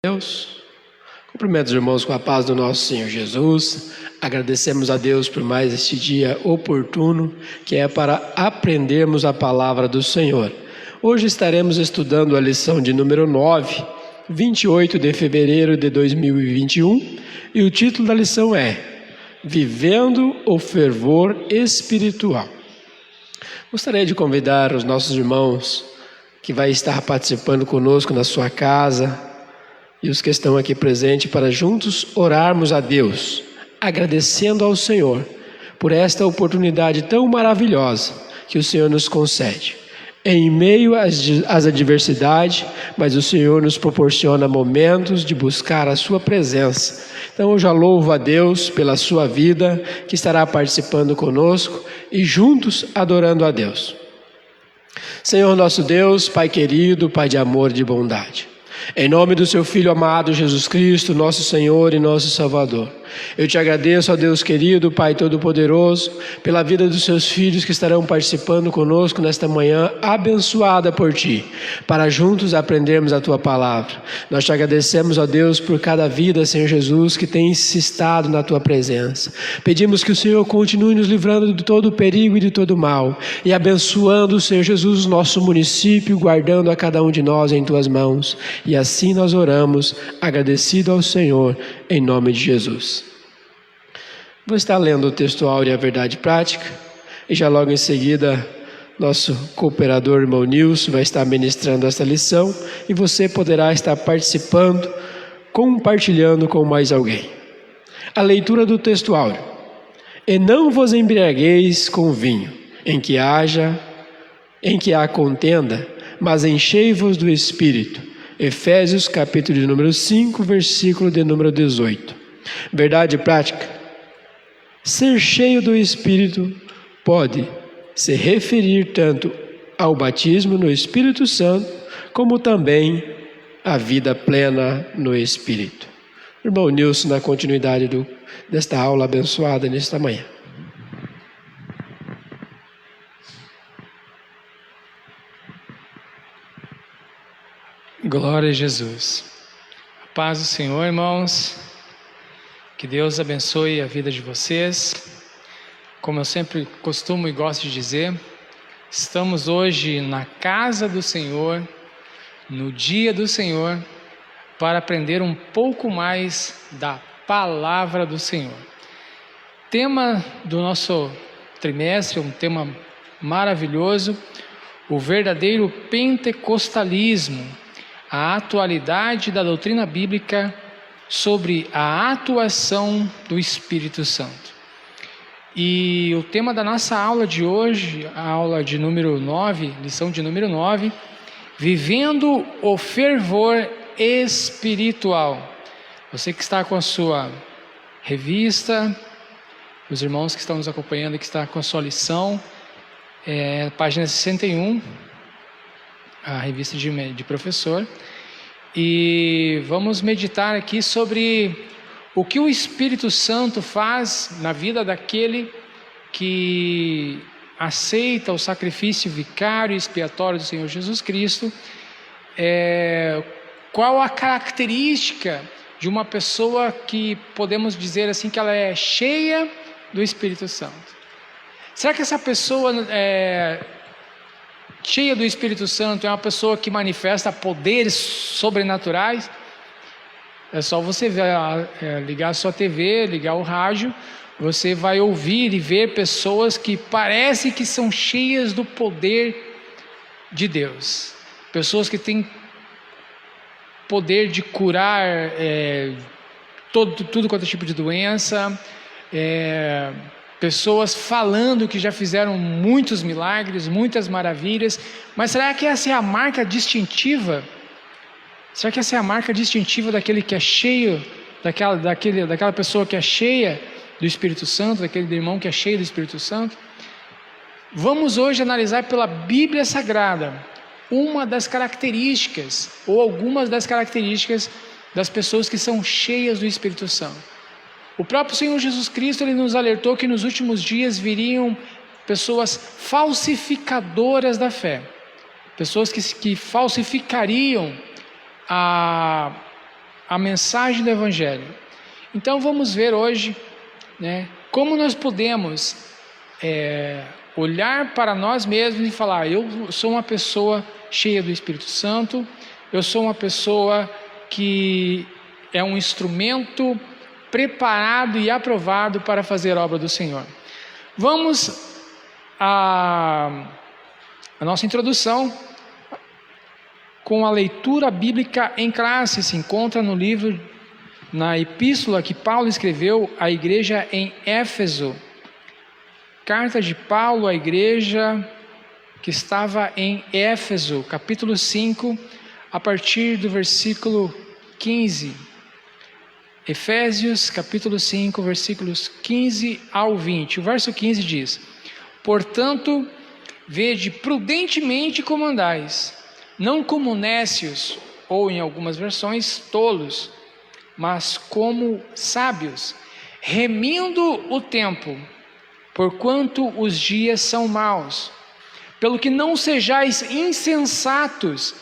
Deus, cumprimento os irmãos com a paz do nosso Senhor Jesus. Agradecemos a Deus por mais este dia oportuno, que é para aprendermos a palavra do Senhor. Hoje estaremos estudando a lição de número 9, 28 de fevereiro de 2021, e o título da lição é Vivendo o Fervor Espiritual. Gostaria de convidar os nossos irmãos que vai estar participando conosco na sua casa e os que estão aqui presentes para juntos orarmos a Deus, agradecendo ao Senhor por esta oportunidade tão maravilhosa que o Senhor nos concede. Em meio às adversidades, mas o Senhor nos proporciona momentos de buscar a sua presença. Então eu já louvo a Deus pela sua vida, que estará participando conosco e juntos adorando a Deus. Senhor nosso Deus, Pai querido, Pai de amor e de bondade, em nome do seu Filho amado Jesus Cristo, nosso Senhor e nosso Salvador, eu te agradeço, ó Deus querido, Pai Todo-Poderoso, pela vida dos seus filhos que estarão participando conosco nesta manhã abençoada por Ti, para juntos aprendermos a Tua Palavra. Nós te agradecemos, ó Deus, por cada vida, Senhor Jesus, que tem estado na Tua presença. Pedimos que o Senhor continue nos livrando de todo perigo e de todo mal, e abençoando, Senhor Jesus, o nosso município, guardando a cada um de nós em Tuas mãos. E assim nós oramos, agradecido ao Senhor, em nome de Jesus. Vou estar lendo o texto áureo e a verdade prática, e já logo em seguida nosso cooperador irmão Nilson vai estar ministrando esta lição, e você poderá estar participando, compartilhando com mais alguém. A leitura do texto áureo. E não vos embriagueis com vinho, em que há contenda, mas enchei-vos do Espírito. Efésios capítulo de número 5, versículo de número 18. Verdade prática. Ser cheio do Espírito pode se referir tanto ao batismo no Espírito Santo, como também à vida plena no Espírito. Irmão Nilson, na continuidade desta aula abençoada nesta manhã. Glória a Jesus. A paz do Senhor, irmãos. Que Deus abençoe a vida de vocês. Como eu sempre costumo e gosto de dizer, estamos hoje na casa do Senhor, no dia do Senhor, para aprender um pouco mais da palavra do Senhor. Tema do nosso trimestre, um tema maravilhoso, o verdadeiro pentecostalismo, a atualidade da doutrina bíblica sobre a atuação do Espírito Santo. E o tema da nossa aula de hoje, a aula de número 9, lição de número 9, vivendo o fervor espiritual. Você que está com a sua revista, os irmãos que estão nos acompanhando, que está com a sua lição, página 61, a revista de professor. E vamos meditar aqui sobre o que o Espírito Santo faz na vida daquele que aceita o sacrifício vicário e expiatório do Senhor Jesus Cristo. Qual a característica de uma pessoa que podemos dizer assim que ela é cheia do Espírito Santo? Será que essa pessoa cheia do Espírito Santo é uma pessoa que manifesta poderes sobrenaturais? É só você ligar a sua TV, ligar o rádio, você vai ouvir e ver pessoas que parecem que são cheias do poder de Deus. Pessoas que têm poder de curar tudo quanto é tipo de doença, pessoas falando que já fizeram muitos milagres, muitas maravilhas. Mas será que essa é a marca distintiva? Será que essa é a marca distintiva daquele que é cheio, daquela pessoa que é cheia do Espírito Santo, daquele irmão que é cheio do Espírito Santo? Vamos hoje analisar pela Bíblia Sagrada uma das características, ou algumas das características das pessoas que são cheias do Espírito Santo. O próprio Senhor Jesus Cristo, Ele nos alertou que nos últimos dias viriam pessoas falsificadoras da fé, pessoas que falsificariam a mensagem do Evangelho. Então vamos ver hoje, né, como nós podemos olhar para nós mesmos e falar: eu sou uma pessoa cheia do Espírito Santo, eu sou uma pessoa que é um instrumento preparado e aprovado para fazer a obra do Senhor. Vamos à nossa introdução com a leitura bíblica em classe. Se encontra no livro, na epístola que Paulo escreveu à igreja em Éfeso. Carta de Paulo à igreja que estava em Éfeso, capítulo 5, a partir do versículo 15. Efésios, capítulo 5, versículos 15 ao 20. O verso 15 diz: portanto, vede prudentemente como andais, não como nécios, ou em algumas versões, tolos, mas como sábios, remindo o tempo, porquanto os dias são maus. Pelo que não sejais insensatos,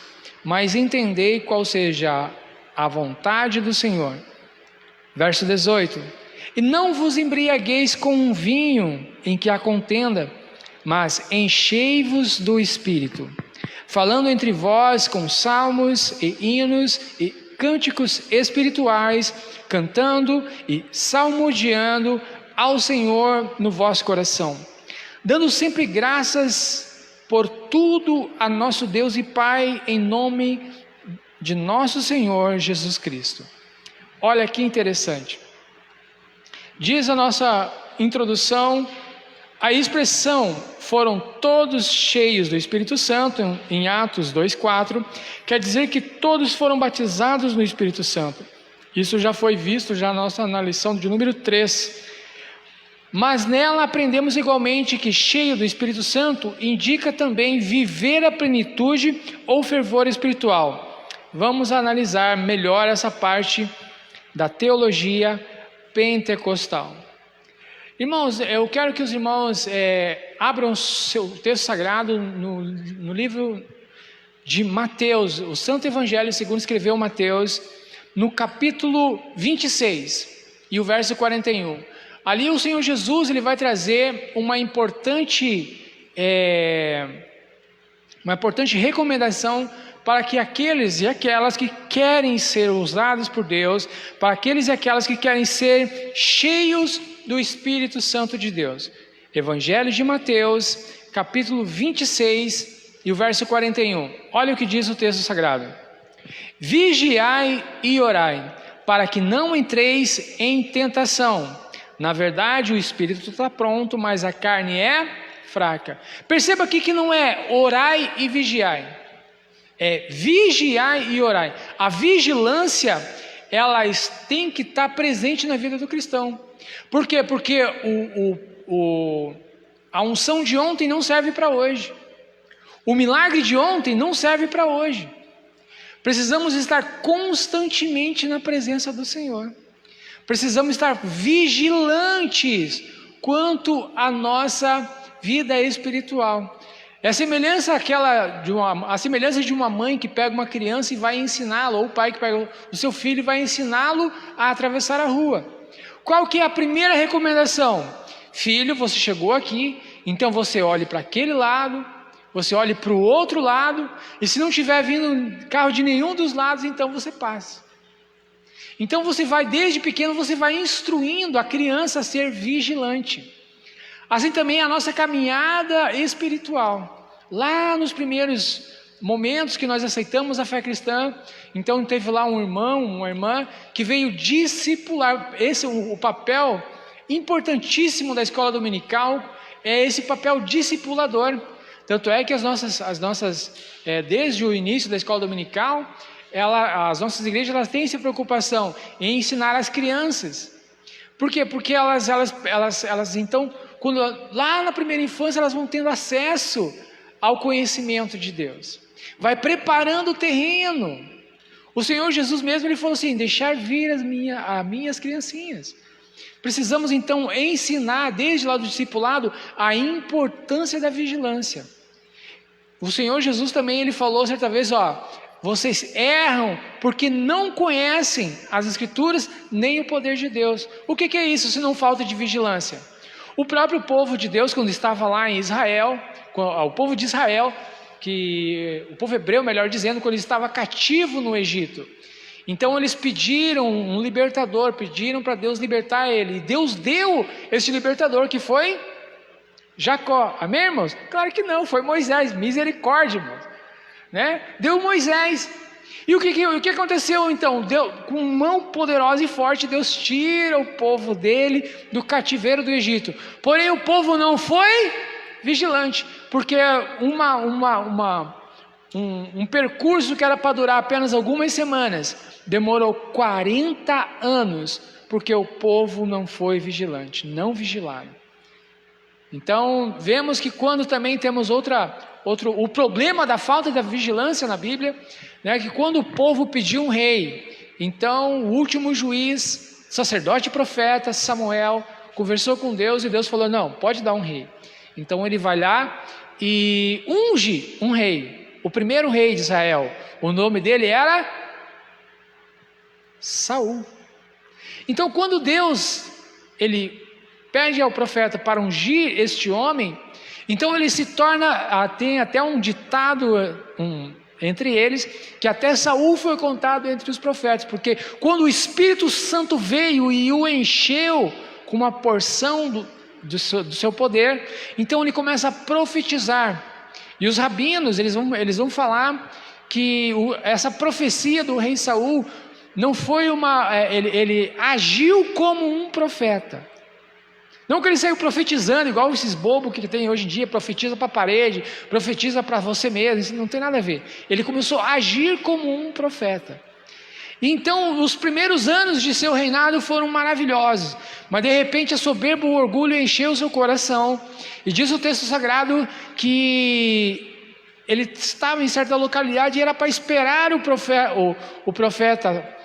mas entendei qual seja a vontade do Senhor. Verso 18: e não vos embriagueis com um vinho em que há contenda, mas enchei-vos do Espírito, falando entre vós com salmos e hinos e cânticos espirituais, cantando e salmodiando ao Senhor no vosso coração, dando sempre graças por tudo a nosso Deus e Pai, em nome de nosso Senhor Jesus Cristo. Olha que interessante. Diz a nossa introdução, a expressão foram todos cheios do Espírito Santo, em Atos 2,4, quer dizer que todos foram batizados no Espírito Santo. Isso já foi visto já na lição de número 3. Mas nela aprendemos igualmente que cheio do Espírito Santo indica também viver a plenitude ou fervor espiritual. Vamos analisar melhor essa parte da teologia pentecostal. Irmãos, eu quero que os irmãos abram seu texto sagrado no livro de Mateus, o Santo Evangelho segundo escreveu Mateus, no capítulo 26 e o verso 41. Ali o Senhor Jesus ele vai trazer uma importante recomendação para que aqueles e aquelas que querem ser usados por Deus, para aqueles e aquelas que querem ser cheios do Espírito Santo de Deus. Evangelho de Mateus, capítulo 26 e o verso 41. Olha o que diz o texto sagrado: vigiai e orai, para que não entreis em tentação. Na verdade, o espírito está pronto, mas a carne é fraca. Perceba aqui que não é orai e vigiai, é vigiai e orai. A vigilância, ela tem que estar presente na vida do cristão. Por quê? Porque a unção de ontem não serve para hoje. O milagre de ontem não serve para hoje. Precisamos estar constantemente na presença do Senhor. Precisamos estar vigilantes quanto à nossa vida espiritual. É a semelhança de uma mãe que pega uma criança e vai ensiná-lo, ou o pai que pega o seu filho e vai ensiná-lo a atravessar a rua. Qual que é a primeira recomendação? Filho, você chegou aqui, então você olhe para aquele lado, você olhe para o outro lado, e se não tiver vindo carro de nenhum dos lados, então você passe. Então você vai, desde pequeno, você vai instruindo a criança a ser vigilante. Assim também a nossa caminhada espiritual. Lá nos primeiros momentos que nós aceitamos a fé cristã, então teve lá um irmão, uma irmã, que veio discipular. Esse é o papel importantíssimo da escola dominical, é esse papel discipulador. Tanto é que as nossas desde o início da escola dominical, as nossas igrejas elas têm essa preocupação em ensinar as crianças. Por quê? Porque elas então, lá na primeira infância, elas vão tendo acesso ao conhecimento de Deus. Vai preparando o terreno. O Senhor Jesus mesmo, ele falou assim: deixar vir as minhas criancinhas. Precisamos então ensinar, desde lá do discipulado, a importância da vigilância. O Senhor Jesus também, ele falou certa vez, vocês erram porque não conhecem as Escrituras nem o poder de Deus. O que é isso se não falta de vigilância? O próprio povo de Deus, quando estava lá em Israel, o povo de Israel, o povo hebreu, melhor dizendo, quando ele estava cativo no Egito, então eles pediram um libertador, pediram para Deus libertar ele, e Deus deu esse libertador, que foi Jacó. Amém, irmãos? Claro que não, foi Moisés. Misericórdia, irmãos, né? Deu Moisés. E o que aconteceu então? Com mão poderosa e forte, Deus tira o povo dele do cativeiro do Egito. Porém o povo não foi vigilante, porque um percurso que era para durar apenas algumas semanas, demorou 40 anos, porque o povo não foi vigilante, não vigilaram. Então vemos que quando também temos o problema da falta da vigilância na Bíblia, né, que quando o povo pediu um rei, então o último juiz, sacerdote e profeta Samuel, conversou com Deus e Deus falou: não, pode dar um rei. Então ele vai lá e unge um rei, o primeiro rei de Israel. O nome dele era Saul. Então quando Deus ele pede ao profeta para ungir este homem, então ele se torna, tem até um ditado entre eles, que até Saul foi contado entre os profetas, porque quando o Espírito Santo veio e o encheu com uma porção do seu poder, então ele começa a profetizar, e os rabinos eles vão falar que essa profecia do rei Saul não foi ele agiu como um profeta. Não que ele saiu profetizando, igual esses bobos que tem hoje em dia, profetiza para a parede, profetiza para você mesmo, isso não tem nada a ver. Ele começou a agir como um profeta. Então, os primeiros anos de seu reinado foram maravilhosos, mas de repente a soberba e o orgulho encheu o seu coração, e diz o texto sagrado que ele estava em certa localidade e era para esperar o profeta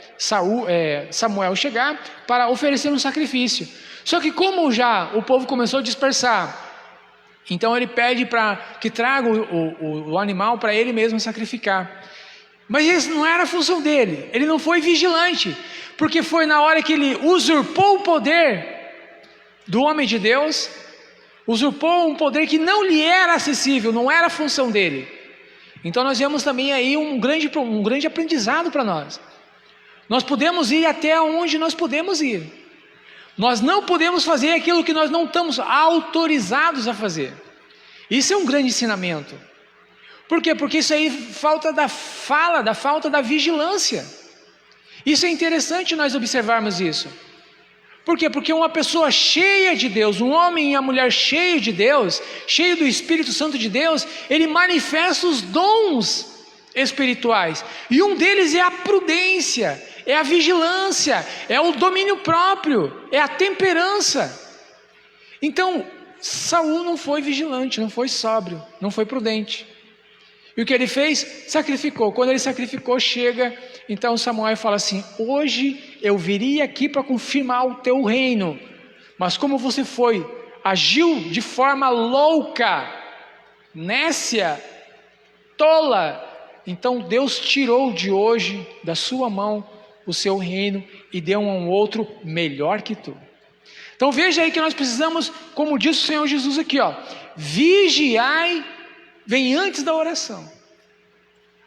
Samuel chegar para oferecer um sacrifício. Só que como já o povo começou a dispersar, então ele pede para que traga o animal para ele mesmo sacrificar. Mas isso não era a função dele, ele não foi vigilante, porque foi na hora que ele usurpou o poder do homem de Deus, usurpou um poder que não lhe era acessível, não era a função dele. Então nós vemos também aí um grande aprendizado para nós. Nós podemos ir até onde nós podemos ir. Nós não podemos fazer aquilo que nós não estamos autorizados a fazer. Isso é um grande ensinamento. Por quê? Porque isso aí falta da falta da vigilância. Isso é interessante nós observarmos isso. Por quê? Porque uma pessoa cheia de Deus, um homem e a mulher cheio de Deus, cheio do Espírito Santo de Deus, ele manifesta os dons espirituais. E um deles é a prudência, é a vigilância, é o domínio próprio, é a temperança. Então, Saul não foi vigilante, não foi sóbrio, não foi prudente. E o que ele fez? Sacrificou. Quando ele sacrificou, chega, então Samuel fala assim: hoje eu viria aqui para confirmar o teu reino, mas como você agiu de forma louca, nécia, tola, então Deus tirou de hoje da sua mão o seu reino e deu a um outro melhor que tu. Então veja aí que nós precisamos, como disse o Senhor Jesus aqui, vigiai, vem antes da oração.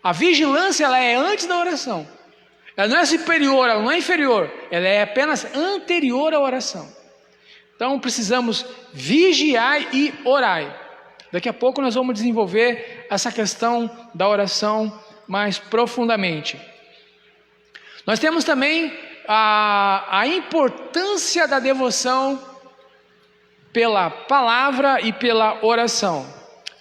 A vigilância, ela é antes da oração. Ela não é superior, ela não é inferior, ela é apenas anterior à oração. Então precisamos vigiar e orar. Daqui a pouco nós vamos desenvolver essa questão da oração mais profundamente. Nós temos também a importância da devoção pela palavra e pela oração.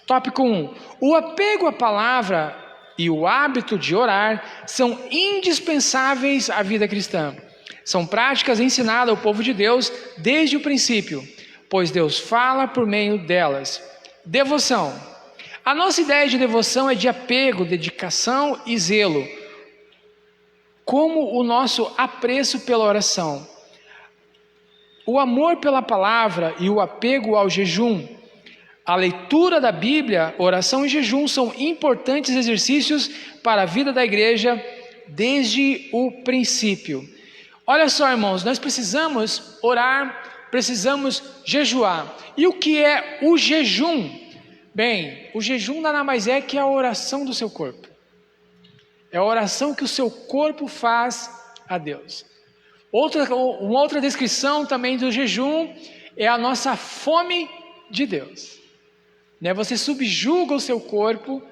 Tópico 1. O apego à palavra e o hábito de orar são indispensáveis à vida cristã. São práticas ensinadas ao povo de Deus desde o princípio, pois Deus fala por meio delas. Devoção. A nossa ideia de devoção é de apego, dedicação e zelo, como o nosso apreço pela oração. O amor pela palavra e o apego ao jejum, a leitura da Bíblia, oração e jejum são importantes exercícios para a vida da igreja desde o princípio. Olha só, irmãos, nós precisamos orar, precisamos jejuar. E o que é o jejum? Bem, o jejum nada mais é que a oração do seu corpo. É a oração que o seu corpo faz a Deus. Uma outra descrição também do jejum é a nossa fome de Deus. Você subjuga o seu corpo,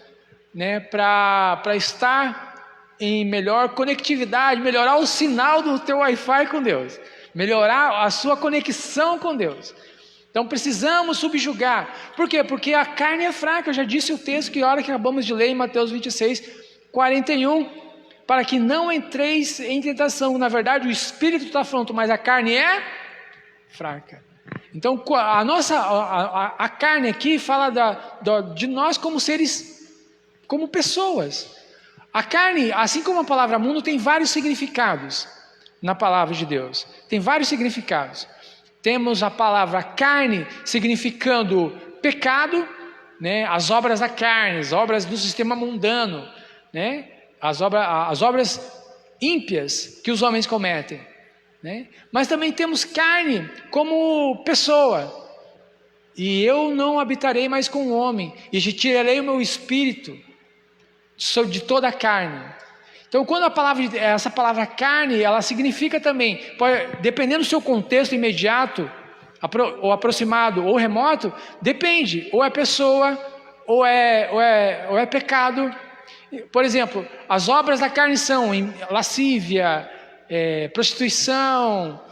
para estar em melhor conectividade, melhorar o sinal do teu Wi-Fi com Deus, melhorar a sua conexão com Deus. Então precisamos subjugar. Por quê? Porque a carne é fraca. Eu já disse o texto que a hora que acabamos de ler em Mateus 26, 41, para que não entreis em tentação. Na verdade o espírito está pronto, mas a carne é fraca. Então a carne aqui fala de nós como seres, como pessoas. A carne, assim como a palavra mundo, tem vários significados na palavra de Deus. Tem vários significados. Temos a palavra carne significando pecado, as obras da carne, as obras do sistema mundano, as obras ímpias que os homens cometem. Mas também temos carne como pessoa. E eu não habitarei mais com o homem, e tirarei o meu espírito de toda a carne. Então, quando essa palavra carne, ela significa também, dependendo do seu contexto imediato, ou aproximado, ou remoto, depende, ou é pessoa, ou é pecado. Por exemplo, as obras da carne são lascívia, prostituição,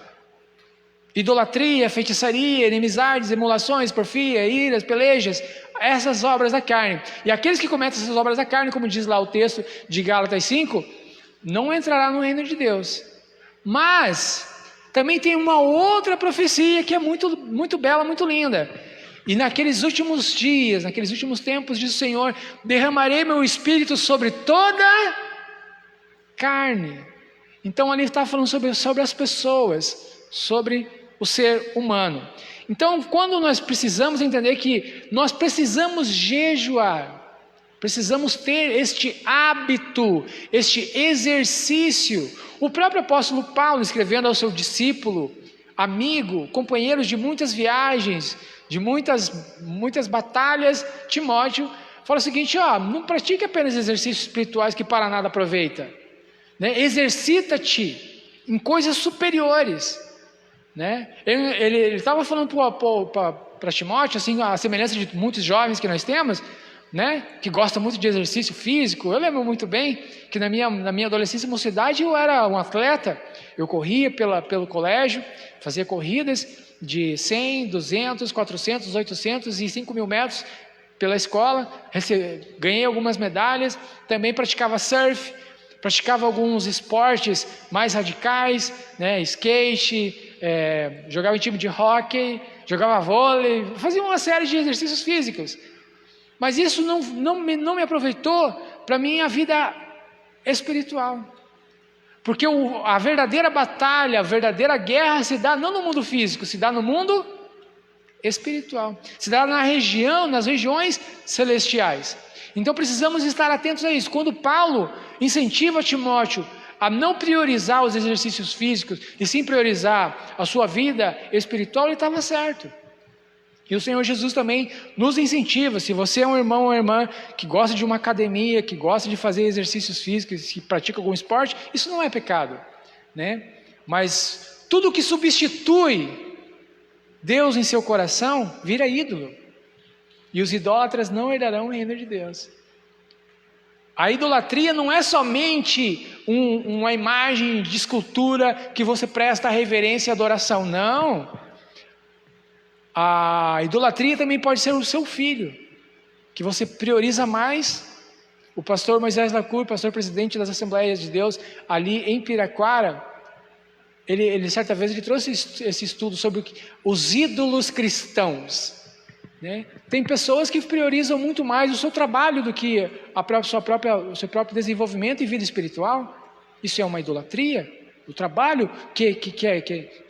idolatria, feitiçaria, inimizades, emulações, porfia, iras, pelejas, essas obras da carne. E aqueles que cometem essas obras da carne, como diz lá o texto de Gálatas 5, não entrará no reino de Deus. Mas também tem uma outra profecia que é muito, muito bela, muito linda. E naqueles últimos dias, naqueles últimos tempos, diz o Senhor, derramarei meu espírito sobre toda carne. Então ali está falando sobre as pessoas, sobre o ser humano. Então, quando nós precisamos entender que nós precisamos jejuar, precisamos ter este hábito, este exercício. O próprio apóstolo Paulo, escrevendo ao seu discípulo, amigo, companheiro de muitas viagens, de muitas batalhas, Timóteo, fala o seguinte: não pratique apenas exercícios espirituais que para nada aproveita. Exercita-te em coisas superiores. Ele estava falando para Timóteo, assim, a semelhança de muitos jovens que nós temos, que gostam muito de exercício físico. Eu lembro muito bem que na minha adolescência e mocidade eu era um atleta. Eu corria pelo colégio, fazia corridas de 100, 200, 400, 800 e 5.000 metros pela escola. Ganhei algumas medalhas, também praticava surf, praticava alguns esportes mais radicais, skate, jogava em time de hóquei, jogava vôlei, fazia uma série de exercícios físicos. Mas isso não me aproveitou para a minha vida espiritual. Porque a verdadeira batalha, a verdadeira guerra se dá não no mundo físico, se dá no mundo espiritual. Se dá nas regiões celestiais. Então precisamos estar atentos a isso. Quando Paulo incentiva Timóteo a não priorizar os exercícios físicos e sim priorizar a sua vida espiritual, ele estava certo. E o Senhor Jesus também nos incentiva. Se você é um irmão ou uma irmã que gosta de uma academia, que gosta de fazer exercícios físicos, que pratica algum esporte, isso não é pecado, Mas tudo que substitui Deus em seu coração vira ídolo. E os idólatras não herdarão o reino de Deus. A idolatria não é somente uma imagem de escultura que você presta reverência e adoração, não. A idolatria também pode ser o seu filho, que você prioriza mais. O pastor Moisés Lacour, pastor presidente das Assembleias de Deus, ali em Piraquara, ele certa vez ele trouxe esse estudo sobre os ídolos cristãos. Tem pessoas que priorizam muito mais o seu trabalho do que o seu próprio desenvolvimento e vida espiritual. Isso é uma idolatria. O trabalho que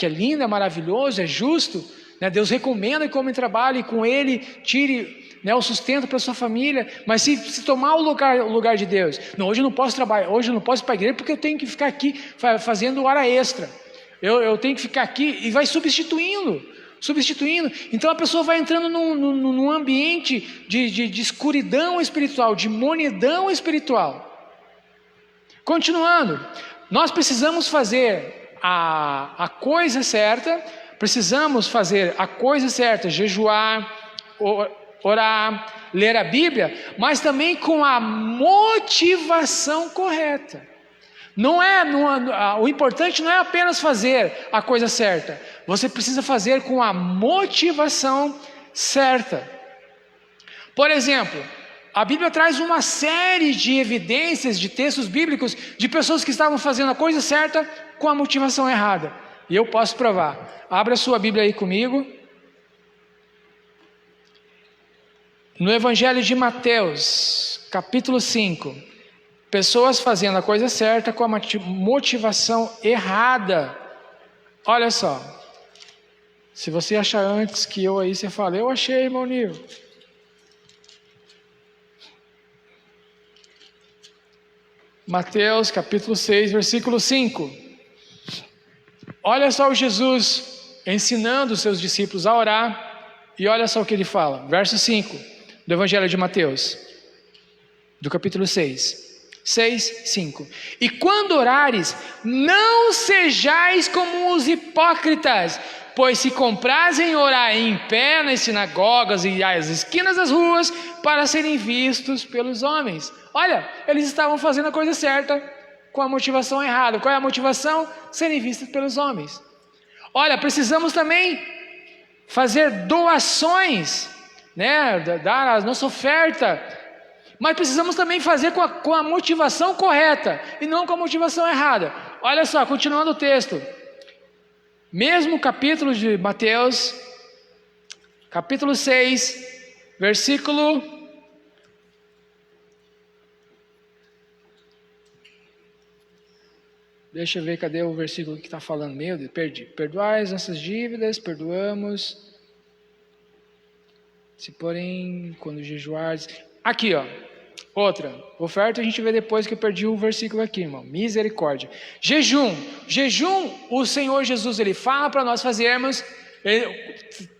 é lindo, é maravilhoso, é justo, né? Deus recomenda que o homem trabalhe e com ele tire, né, o sustento para sua família, mas se tomar o lugar de Deus, não, hoje eu não posso trabalhar, hoje eu não posso ir para a igreja porque eu tenho que ficar aqui fazendo hora extra, eu tenho que ficar aqui, e vai substituindo. Então a pessoa vai entrando num ambiente de escuridão espiritual, de monidão espiritual. Continuando, nós precisamos fazer a coisa certa, jejuar, orar, ler a Bíblia, mas também com a motivação correta. O importante não é apenas fazer a coisa certa, você precisa fazer com a motivação certa. Por exemplo, a Bíblia traz uma série de evidências, de textos bíblicos, de pessoas que estavam fazendo a coisa certa com a motivação errada. E eu posso provar. Abra a sua Bíblia aí comigo. No Evangelho de Mateus, capítulo 5. Pessoas fazendo a coisa certa com a motivação errada. Olha só. Se você achar antes que eu aí, você fala, eu achei, irmão Nil. Mateus capítulo 6, versículo 5. Olha só o Jesus ensinando os seus discípulos a orar. E olha só o que ele fala. Verso 5 do Evangelho de Mateus, do capítulo 6. 6:5. E quando orares, não sejais como os hipócritas, pois se comprazem orar em pé nas sinagogas e às esquinas das ruas, para serem vistos pelos homens. Olha, eles estavam fazendo a coisa certa com a motivação errada. Qual é a motivação? Serem vistos pelos homens. Olha, precisamos também fazer doações, né? Dar a nossa oferta. Mas precisamos também fazer com a motivação correta e não com a motivação errada. Olha só, continuando o texto. Mesmo capítulo de Mateus, capítulo 6, versículo... Deixa eu ver, cadê o versículo que está falando? Meu Deus, perdi. Perdoai as nossas dívidas, perdoamos. Se porém, quando jejuares... Aqui, ó. Outra. Oferta a gente vê depois que eu perdi o versículo aqui, irmão. Misericórdia. Jejum. Jejum, o Senhor Jesus, ele fala para nós fazermos.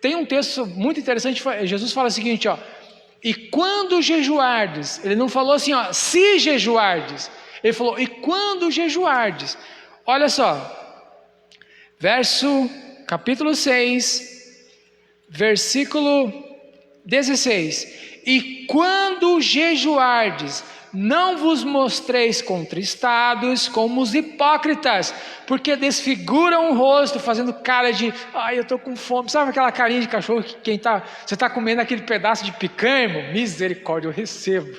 Tem um texto muito interessante. Jesus fala o seguinte, ó. E quando jejuardes, ele não falou assim, ó, se jejuardes. Ele falou, e quando jejuardes? Olha só. Capítulo 6, versículo 16. E quando jejuardes, não vos mostreis contristados como os hipócritas, porque desfiguram o rosto, fazendo cara de, ai, eu estou com fome. Sabe aquela carinha de cachorro que você está comendo aquele pedaço de picanha, irmão? Misericórdia, eu recebo.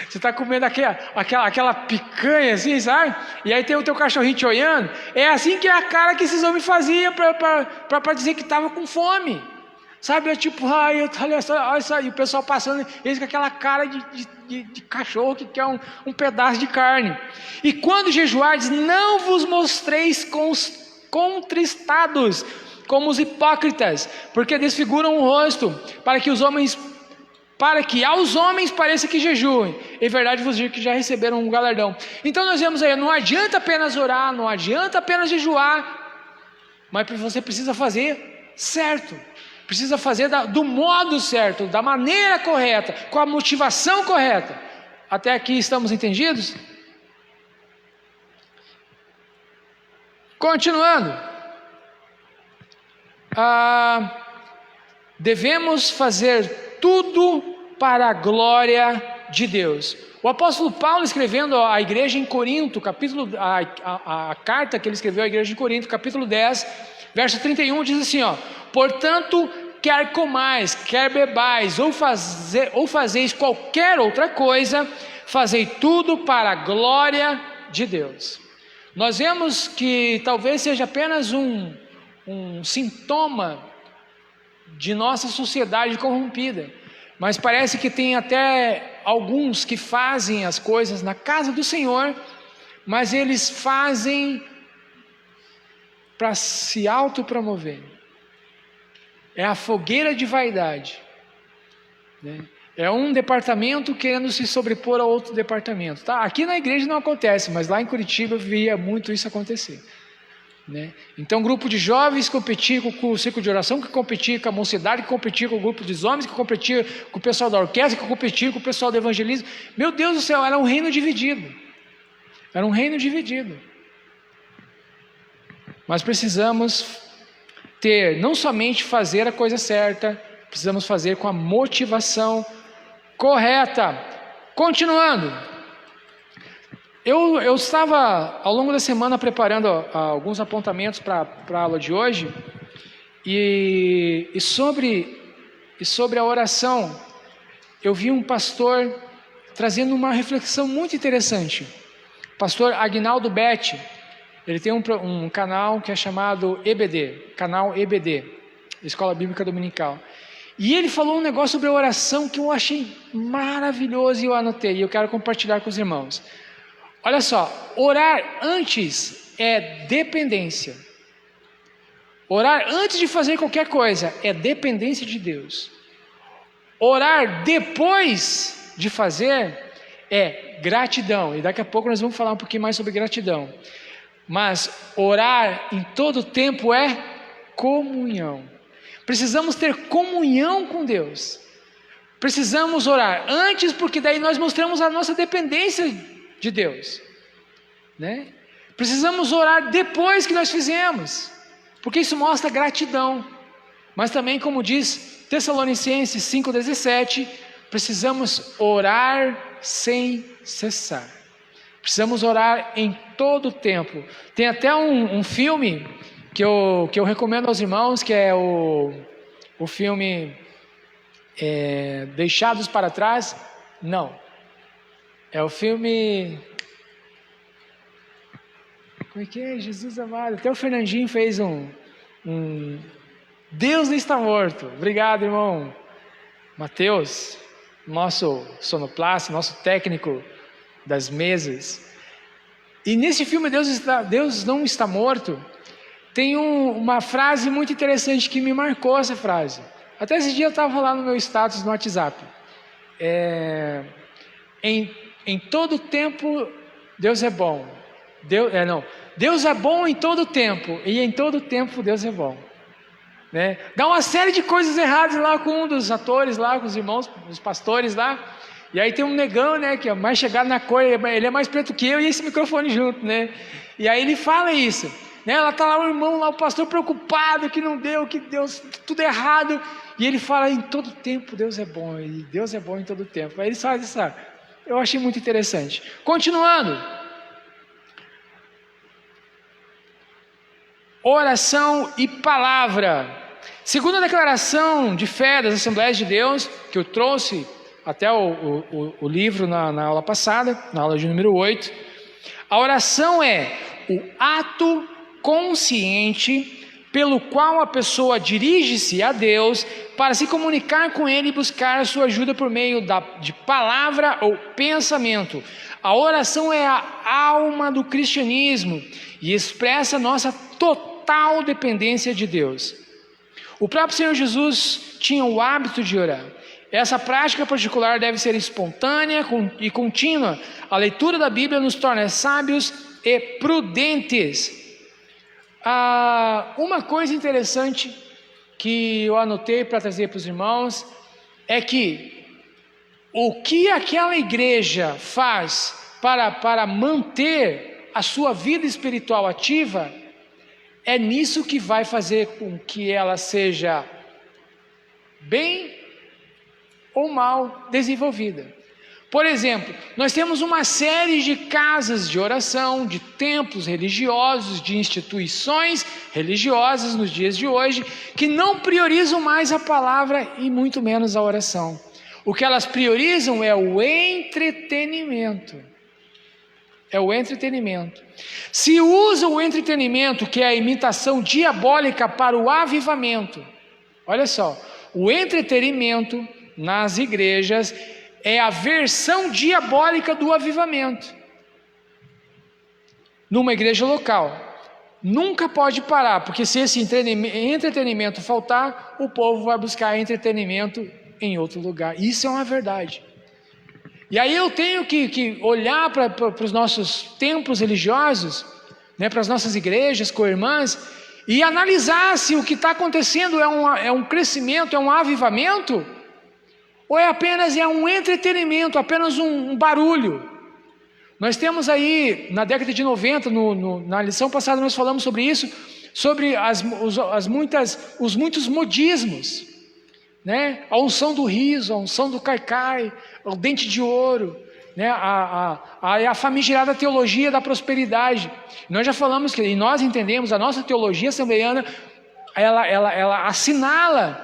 Você está comendo aquela picanha assim, sabe? E aí tem o teu cachorrinho te olhando. É assim que é a cara que esses homens faziam para dizer que estava com fome. Sabe, é tipo, olha só, e o pessoal passando, eles com aquela cara de cachorro que quer um pedaço de carne. E quando jejuardes, não vos mostreis contristados, como os hipócritas, porque desfiguram o rosto, para que aos homens pareça que jejuem. Em verdade vos digo que já receberam um galardão. Então nós vemos aí, não adianta apenas orar, não adianta apenas jejuar, mas você precisa fazer certo. Precisa fazer do modo certo, da maneira correta, com a motivação correta. Até aqui estamos entendidos? Continuando. Devemos fazer tudo para a glória de Deus. O apóstolo Paulo, escrevendo à igreja em Corinto, a carta que ele escreveu à igreja de Corinto, capítulo 10, verso 31, diz assim, ó: portanto, quer comais, quer bebais, ou fazeis qualquer outra coisa, fazei tudo para a glória de Deus. Nós vemos que talvez seja apenas um sintoma de nossa sociedade corrompida, mas parece que tem até alguns que fazem as coisas na casa do Senhor, mas eles fazem para se autopromover. é a fogueira de vaidade, né? É um departamento querendo se sobrepor a outro departamento. Tá? Aqui na igreja não acontece, mas lá em Curitiba eu via muito isso acontecer, né? Então, grupo de jovens competia com o círculo de oração, que competia com a mocidade, que competia com o grupo dos homens, que competia com o pessoal da orquestra, que competia com o pessoal do evangelismo. Meu Deus do céu, era um reino dividido. Era um reino dividido. Mas precisamos ter, não somente fazer a coisa certa, precisamos fazer com a motivação correta. Continuando, eu estava ao longo da semana preparando alguns apontamentos para a aula de hoje, e sobre a oração, eu vi um pastor trazendo uma reflexão muito interessante. Pastor Aguinaldo Betti, ele tem um canal que é chamado EBD, canal EBD, Escola Bíblica Dominical. E ele falou um negócio sobre a oração que eu achei maravilhoso e eu anotei, e eu quero compartilhar com os irmãos. Olha só, orar antes é dependência. Orar antes de fazer qualquer coisa é dependência de Deus. Orar depois de fazer é gratidão. E daqui a pouco nós vamos falar um pouquinho mais sobre gratidão. Mas orar em todo tempo é comunhão. Precisamos ter comunhão com Deus. Precisamos orar antes, porque daí nós mostramos a nossa dependência de Deus, né? Precisamos orar depois que nós fizemos, porque isso mostra gratidão. Mas também, como diz Tessalonicenses 5,17, precisamos orar sem cessar. Precisamos orar em todo o tempo. Tem até um filme que eu recomendo aos irmãos, que é o filme Deixados para Trás. Não, é o filme, como é que é? Jesus amado, até o Fernandinho fez um Deus não está morto. Obrigado, irmão Mateus, nosso sonoplasta, nosso técnico das mesas. E nesse filme Deus não está morto, tem uma frase muito interessante que me marcou essa frase. Até esse dia eu estava lá no meu status no WhatsApp. Em todo tempo Deus é bom. Deus é bom em todo tempo, e em todo tempo Deus é bom, né? Dá uma série de coisas erradas lá com um dos atores lá, com os irmãos, os pastores lá. E aí tem um negão, né, que é mais chegado na cor, ele é mais preto que eu, e esse microfone junto, né? E aí ele fala isso, né? Ela tá lá, o irmão lá, o pastor preocupado que não deu, que deu tudo errado. E ele fala, em todo tempo Deus é bom, e Deus é bom em todo tempo. Aí ele faz isso, eu achei muito interessante. Continuando, oração e palavra. Segundo a declaração de fé das Assembleias de Deus, que eu trouxe até o livro na aula passada, na aula de número 8, a oração é o ato consciente pelo qual a pessoa dirige-se a Deus para se comunicar com Ele e buscar a sua ajuda por meio de palavra ou pensamento. A oração é a alma do cristianismo e expressa nossa total dependência de Deus. O próprio Senhor Jesus tinha o hábito de orar. Essa prática particular deve ser espontânea e contínua. A leitura da Bíblia nos torna sábios e prudentes. Uma coisa interessante que eu anotei para trazer para os irmãos é que o que aquela igreja faz para manter a sua vida espiritual ativa é nisso que vai fazer com que ela seja bem ou mal desenvolvida. Por exemplo, nós temos uma série de casas de oração, de templos religiosos, de instituições religiosas nos dias de hoje, que não priorizam mais a palavra e muito menos a oração. O que elas priorizam é o entretenimento. É o entretenimento. Se usa o entretenimento, que é a imitação diabólica, para o avivamento. Olha só, o entretenimento nas igrejas é a versão diabólica do avivamento. Numa igreja local, nunca pode parar, porque se esse entretenimento faltar, o povo vai buscar entretenimento em outro lugar. Isso é uma verdade. E aí eu tenho que olhar para os nossos templos religiosos, né, para as nossas igrejas, co-irmãs, e analisar se o que está acontecendo é um crescimento, é um avivamento, ou é apenas um entretenimento, apenas um barulho. Nós temos aí, na década de 90, na lição passada nós falamos sobre isso, sobre os muitos modismos, né? A unção do riso, a unção do caicai, o dente de ouro, né? A famigerada teologia da prosperidade. Nós já falamos que, e nós entendemos, a nossa teologia assembleiana, ela assinala,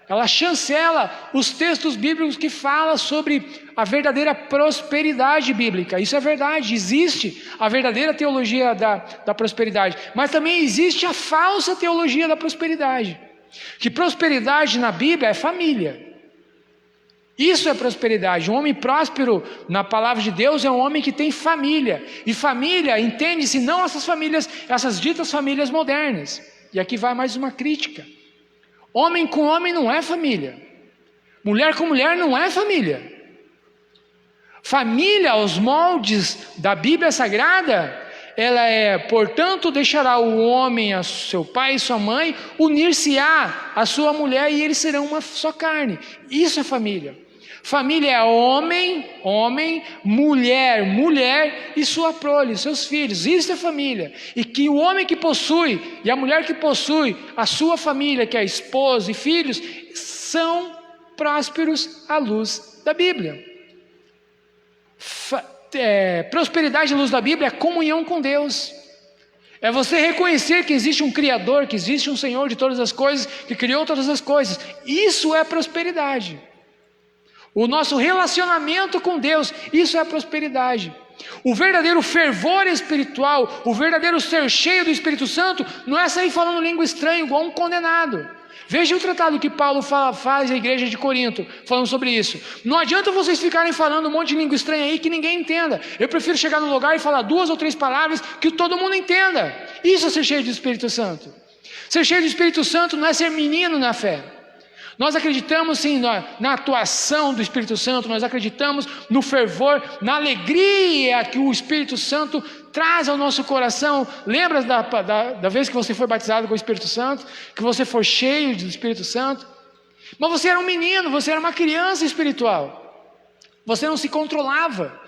ela chancela os textos bíblicos que falam sobre a verdadeira prosperidade bíblica. Isso é verdade, existe a verdadeira teologia da prosperidade, mas também existe a falsa teologia da prosperidade, que prosperidade na Bíblia é família. Isso é prosperidade. Um homem próspero na palavra de Deus é um homem que tem família, e família entende-se não essas famílias, essas ditas famílias modernas. E aqui vai mais uma crítica: homem com homem não é família, mulher com mulher não é família. Família, aos moldes da Bíblia Sagrada, ela é, portanto, deixará o homem a seu pai e sua mãe, unir-se-á a sua mulher e eles serão uma só carne. Isso é família. Família é homem, mulher e sua prole, seus filhos. Isso é família. E que o homem que possui e a mulher que possui a sua família, que é a esposa e filhos, são prósperos à luz da Bíblia. Prosperidade à luz da Bíblia é comunhão com Deus. É você reconhecer que existe um Criador, que existe um Senhor de todas as coisas, que criou todas as coisas. Isso é prosperidade. O nosso relacionamento com Deus, isso é prosperidade. O verdadeiro fervor espiritual, o verdadeiro ser cheio do Espírito Santo, não é sair falando língua estranha igual um condenado. Veja o tratado que Paulo faz à igreja de Corinto, falando sobre isso. Não adianta vocês ficarem falando um monte de língua estranha aí que ninguém entenda. Eu prefiro chegar no lugar e falar 2 ou 3 palavras que todo mundo entenda. Isso é ser cheio do Espírito Santo. Ser cheio do Espírito Santo não é ser menino na fé. Nós acreditamos sim na atuação do Espírito Santo, nós acreditamos no fervor, na alegria que o Espírito Santo traz ao nosso coração. Lembra da vez que você foi batizado com o Espírito Santo? Que você foi cheio do Espírito Santo? Mas você era um menino, você era uma criança espiritual. Você não se controlava.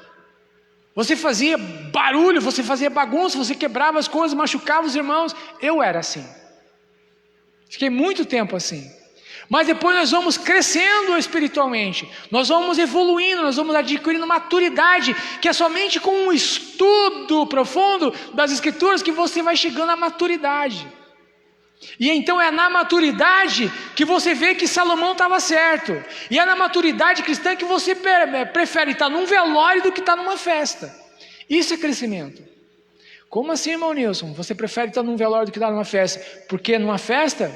Você fazia barulho, você fazia bagunça, você quebrava as coisas, machucava os irmãos. Eu era assim. Fiquei muito tempo assim. Mas depois nós vamos crescendo espiritualmente, nós vamos evoluindo, nós vamos adquirindo maturidade, que é somente com um estudo profundo das Escrituras que você vai chegando à maturidade. E então é na maturidade que você vê que Salomão estava certo, e é na maturidade cristã que você prefere estar num velório do que estar numa festa. Isso é crescimento. Como assim, irmão Nilson? Você prefere estar num velório do que estar numa festa? Porque numa festa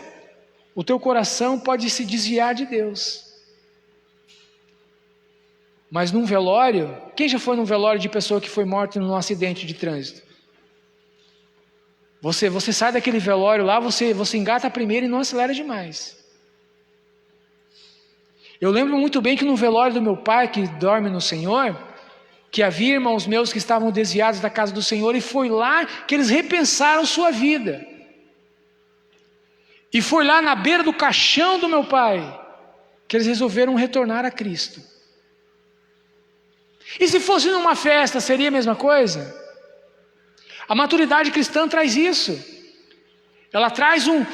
o teu coração pode se desviar de Deus. Mas num velório, quem já foi num velório de pessoa que foi morta num acidente de trânsito? Você sai daquele velório lá, você engata primeiro e não acelera demais. Eu lembro muito bem que no velório do meu pai, que dorme no Senhor, que havia irmãos meus que estavam desviados da casa do Senhor, e foi lá que eles repensaram sua vida. E foi lá na beira do caixão do meu pai que eles resolveram retornar a Cristo. E se fosse numa festa, seria a mesma coisa? A maturidade cristã traz isso. Ela traz um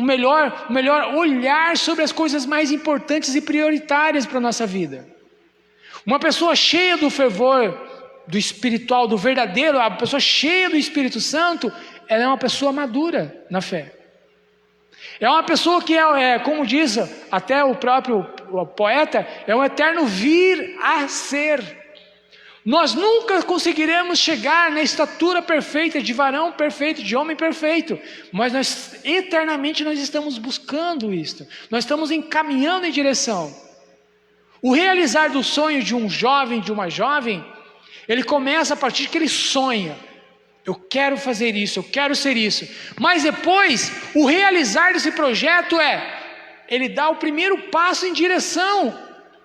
melhor olhar sobre as coisas mais importantes e prioritárias para a nossa vida. Uma pessoa cheia do fervor, do espiritual, do verdadeiro, a pessoa cheia do Espírito Santo, ela é uma pessoa madura na fé. É uma pessoa que como diz até o próprio poeta, é um eterno vir a ser. Nós nunca conseguiremos chegar na estatura perfeita, de varão perfeito, de homem perfeito, mas eternamente nós estamos buscando isso, nós estamos encaminhando em direção. O realizar do sonho de um jovem, de uma jovem, ele começa a partir que ele sonha. Eu quero fazer isso, eu quero ser isso. Mas depois, o realizar desse projeto ele dá o primeiro passo em direção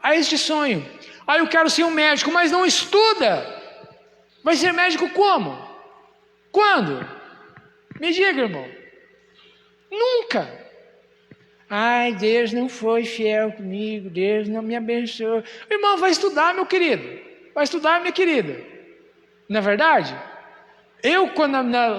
a este sonho. Eu quero ser um médico, mas não estuda. Vai ser médico como? Quando? Me diga, irmão. Nunca. Deus não foi fiel comigo, Deus não me abençoou. Irmão, vai estudar, meu querido. Vai estudar, minha querida. Não é verdade?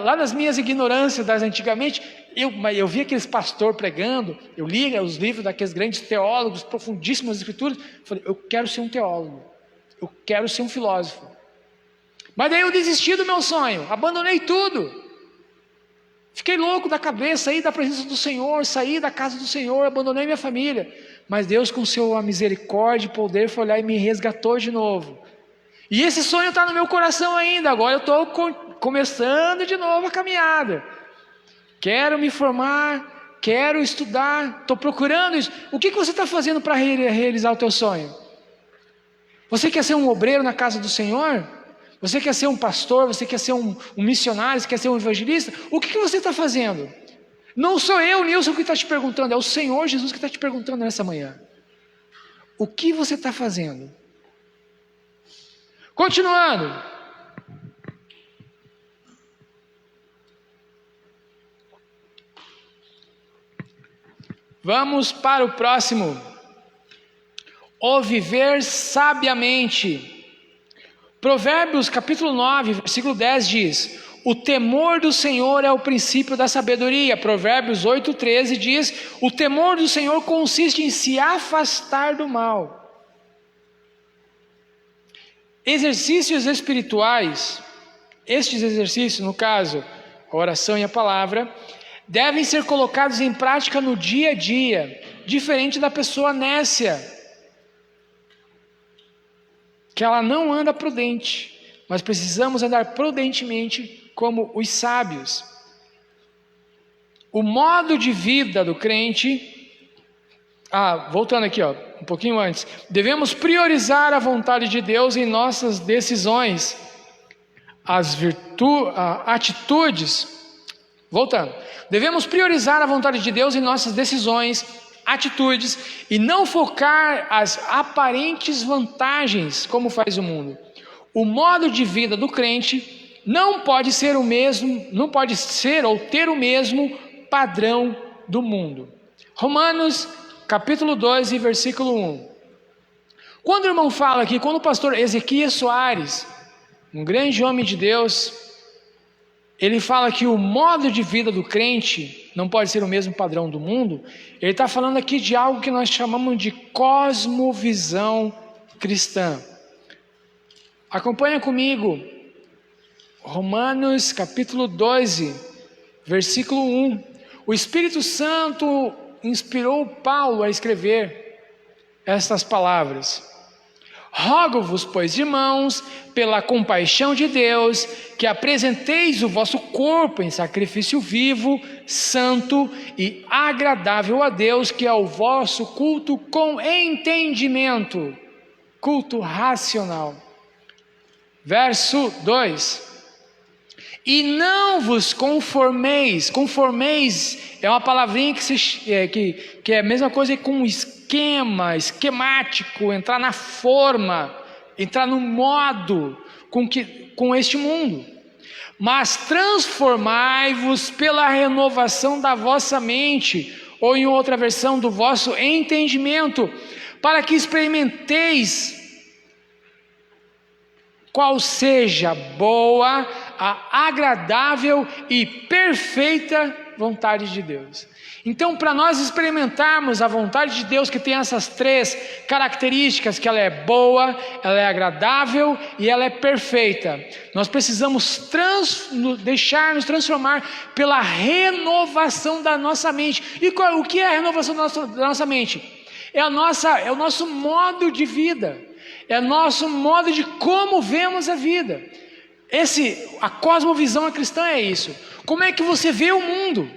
Lá nas minhas ignorâncias das antigamente, eu vi aqueles pastores pregando, eu li os livros daqueles grandes teólogos, profundíssimos escrituras, falei, eu quero ser um teólogo, eu quero ser um filósofo. Mas daí eu desisti do meu sonho, abandonei tudo. Fiquei louco da cabeça, saí da presença do Senhor, saí da casa do Senhor, abandonei minha família. Mas Deus, com sua misericórdia e poder, foi lá e me resgatou de novo. E esse sonho está no meu coração ainda. Agora eu estou começando de novo a caminhada. Quero me formar, quero estudar, estou procurando isso. O que você está fazendo para realizar o teu sonho? Você quer ser um obreiro na casa do Senhor? Você quer ser um pastor? Você quer ser um missionário? Você quer ser um evangelista? O que você está fazendo? Não sou eu, Nilson, que está te perguntando. É o Senhor Jesus que está te perguntando nessa manhã. O que você está fazendo? Continuando. Vamos para o próximo. O viver sabiamente. Provérbios capítulo 9, versículo 10 diz: o temor do Senhor é o princípio da sabedoria. Provérbios 8, 13 diz: o temor do Senhor consiste em se afastar do mal. Exercícios espirituais, estes exercícios, no caso, a oração e a palavra, devem ser colocados em prática no dia a dia, diferente da pessoa nécia, que ela não anda prudente, mas precisamos andar prudentemente como os sábios. O modo de vida do crente, voltando aqui, um pouquinho antes, devemos priorizar a vontade de Deus em nossas decisões, atitudes. Voltando, devemos priorizar a vontade de Deus em nossas decisões, atitudes, e não focar as aparentes vantagens como faz o mundo. O modo de vida do crente não pode ser o mesmo, não pode ser ou ter o mesmo padrão do mundo. Romanos capítulo 12, versículo 1. Quando o irmão fala aqui, quando o pastor Ezequias Soares, um grande homem de Deus, ele fala que o modo de vida do crente não pode ser o mesmo padrão do mundo, ele está falando aqui de algo que nós chamamos de cosmovisão cristã. Acompanha comigo, Romanos capítulo 12, versículo 1. O Espírito Santo inspirou Paulo a escrever estas palavras: rogo-vos, pois, irmãos, pela compaixão de Deus, que apresenteis o vosso corpo em sacrifício vivo, santo e agradável a Deus, que é o vosso culto com entendimento, culto racional. Verso 2. E não vos conformeis. Conformeis é uma palavrinha que é a mesma coisa que com esquemático, entrar na forma, entrar no modo com este mundo. Mas transformai-vos pela renovação da vossa mente, ou em outra versão, do vosso entendimento, para que experimenteis qual seja boa, a agradável e perfeita vontade de Deus. Então, para nós experimentarmos a vontade de Deus, que tem essas três características, que ela é boa, ela é agradável e ela é perfeita, nós precisamos deixar-nos transformar pela renovação da nossa mente. E o que é a renovação da nossa mente? É o nosso modo de vida, é o nosso modo de como vemos a vida. A cosmovisão cristã é isso. Como é que você vê o mundo?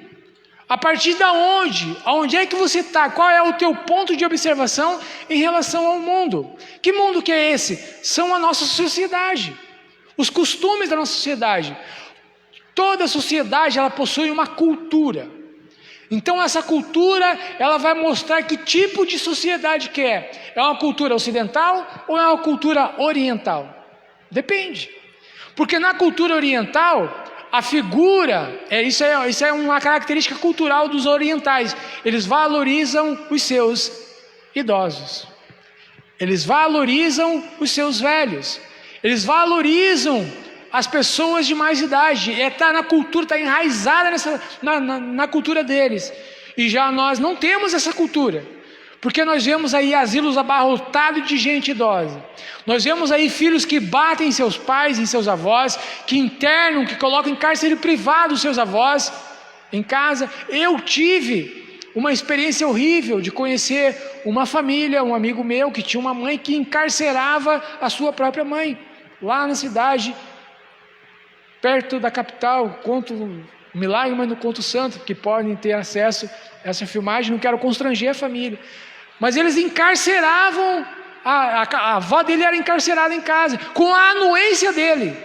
A partir de onde? Aonde é que você está? Qual é o teu ponto de observação em relação ao mundo? Que mundo que é esse? São a nossa sociedade, os costumes da nossa sociedade. Toda sociedade, ela possui uma cultura. Então essa cultura, ela vai mostrar que tipo de sociedade que é. É uma cultura ocidental ou é uma cultura oriental? Depende. Porque na cultura oriental, a figura, isso é uma característica cultural dos orientais. Eles valorizam os seus idosos. Eles valorizam os seus velhos. Eles valorizam as pessoas de mais idade. Está na cultura, está enraizada na cultura deles. E já nós não temos essa cultura. Porque nós vemos aí asilos abarrotados de gente idosa. Nós vemos aí filhos que batem em seus pais, em seus avós, que internam, que colocam em cárcere privado os seus avós em casa. Eu tive uma experiência horrível de conhecer uma família, um amigo meu, que tinha uma mãe que encarcerava a sua própria mãe, lá na cidade, perto da capital. Conto um milagre, mas não conto santo, porque podem ter acesso a essa filmagem, não quero constranger a família. Mas eles encarceravam, a avó dele era encarcerada em casa, com a anuência dele,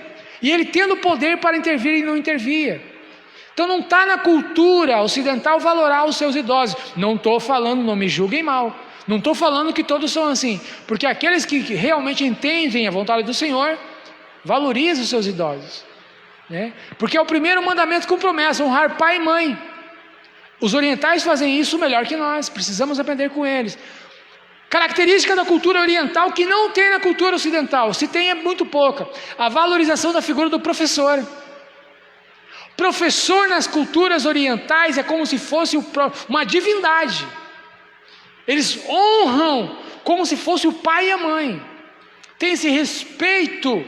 e ele tendo poder para intervir e não intervia. Então não está na cultura ocidental valorar os seus idosos. Não estou falando, não me julguem mal, não estou falando que todos são assim, porque aqueles que realmente entendem a vontade do Senhor, valorizam os seus idosos, né? Porque é o primeiro mandamento com promessa, honrar pai e mãe. Os orientais fazem isso melhor que nós, precisamos aprender com eles. Característica da cultura oriental que não tem na cultura ocidental, se tem é muito pouca, a valorização da figura do professor. Professor nas culturas orientais é como se fosse uma divindade. Eles honram como se fosse o pai e a mãe. Tem esse respeito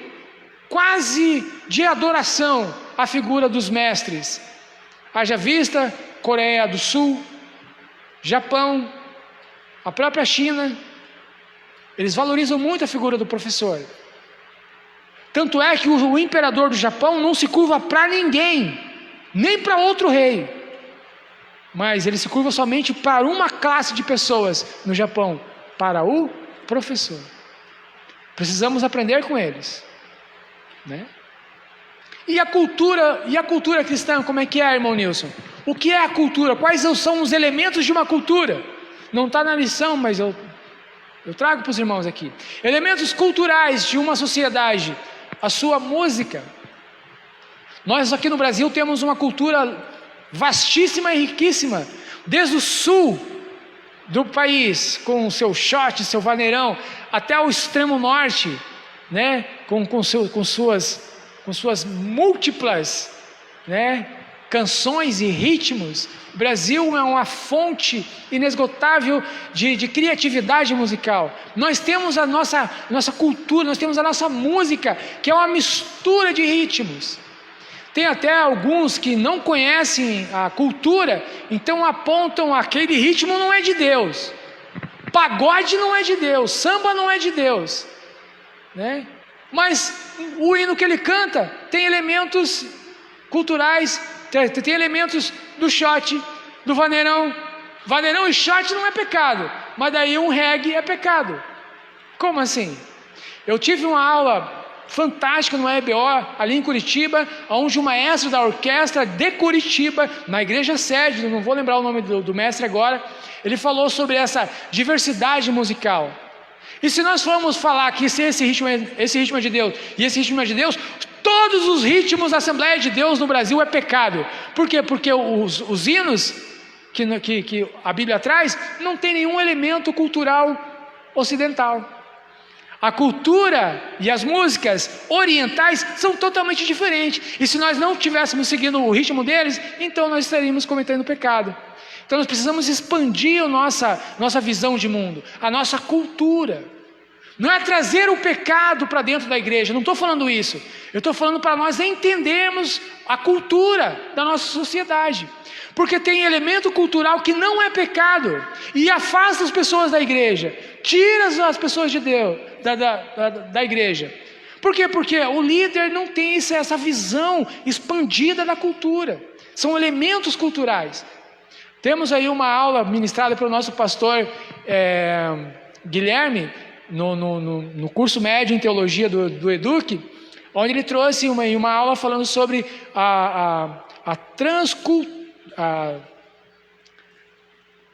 quase de adoração à figura dos mestres. Haja vista Coreia do Sul, Japão, a própria China, eles valorizam muito a figura do professor. Tanto é que o imperador do Japão não se curva para ninguém, nem para outro rei, mas ele se curva somente para uma classe de pessoas no Japão, para o professor. Precisamos aprender com eles, né? E a cultura cristã, como é que é, irmão Nilson? O que é a cultura? Quais são os elementos de uma cultura? Não está na lição, mas eu trago para os irmãos aqui. Elementos culturais de uma sociedade: a sua música. Nós aqui no Brasil temos uma cultura vastíssima e riquíssima, desde o sul do país, com o seu shot, seu vaneirão, até o extremo norte, né? com suas múltiplas, né, canções e ritmos. O Brasil é uma fonte inesgotável de criatividade musical. Nós temos a nossa cultura, nós temos a nossa música, que é uma mistura de ritmos. Tem até alguns que não conhecem a cultura, então apontam: aquele ritmo não é de Deus, pagode não é de Deus, samba não é de Deus, né? Mas o hino que ele canta tem elementos culturais, tem elementos do shot, do vaneirão. Vaneirão e shot não é pecado, mas daí um reggae é pecado. Como assim? Eu tive uma aula fantástica no EBO, ali em Curitiba, onde o maestro da orquestra de Curitiba, na igreja sede, não vou lembrar o nome do mestre agora, ele falou sobre essa diversidade musical. E se nós formos falar que esse ritmo é de Deus e esse ritmo é de Deus, todos os ritmos da Assembleia de Deus no Brasil é pecado. Por quê? Porque os hinos que a Bíblia traz não tem nenhum elemento cultural ocidental. A cultura e as músicas orientais são totalmente diferentes. E se nós não estivéssemos seguindo o ritmo deles, então nós estaríamos cometendo pecado. Então nós precisamos expandir a nossa visão de mundo, a nossa cultura. Não é trazer o pecado para dentro da igreja, não estou falando isso. Eu estou falando para nós entendermos a cultura da nossa sociedade. Porque tem elemento cultural que não é pecado e afasta as pessoas da igreja, tira as pessoas de Deus, da igreja. Por quê? Porque o líder não tem essa visão expandida da cultura. São elementos culturais. Temos aí uma aula ministrada pelo nosso pastor Guilherme, no curso médio em teologia do Educ, onde ele trouxe uma aula falando sobre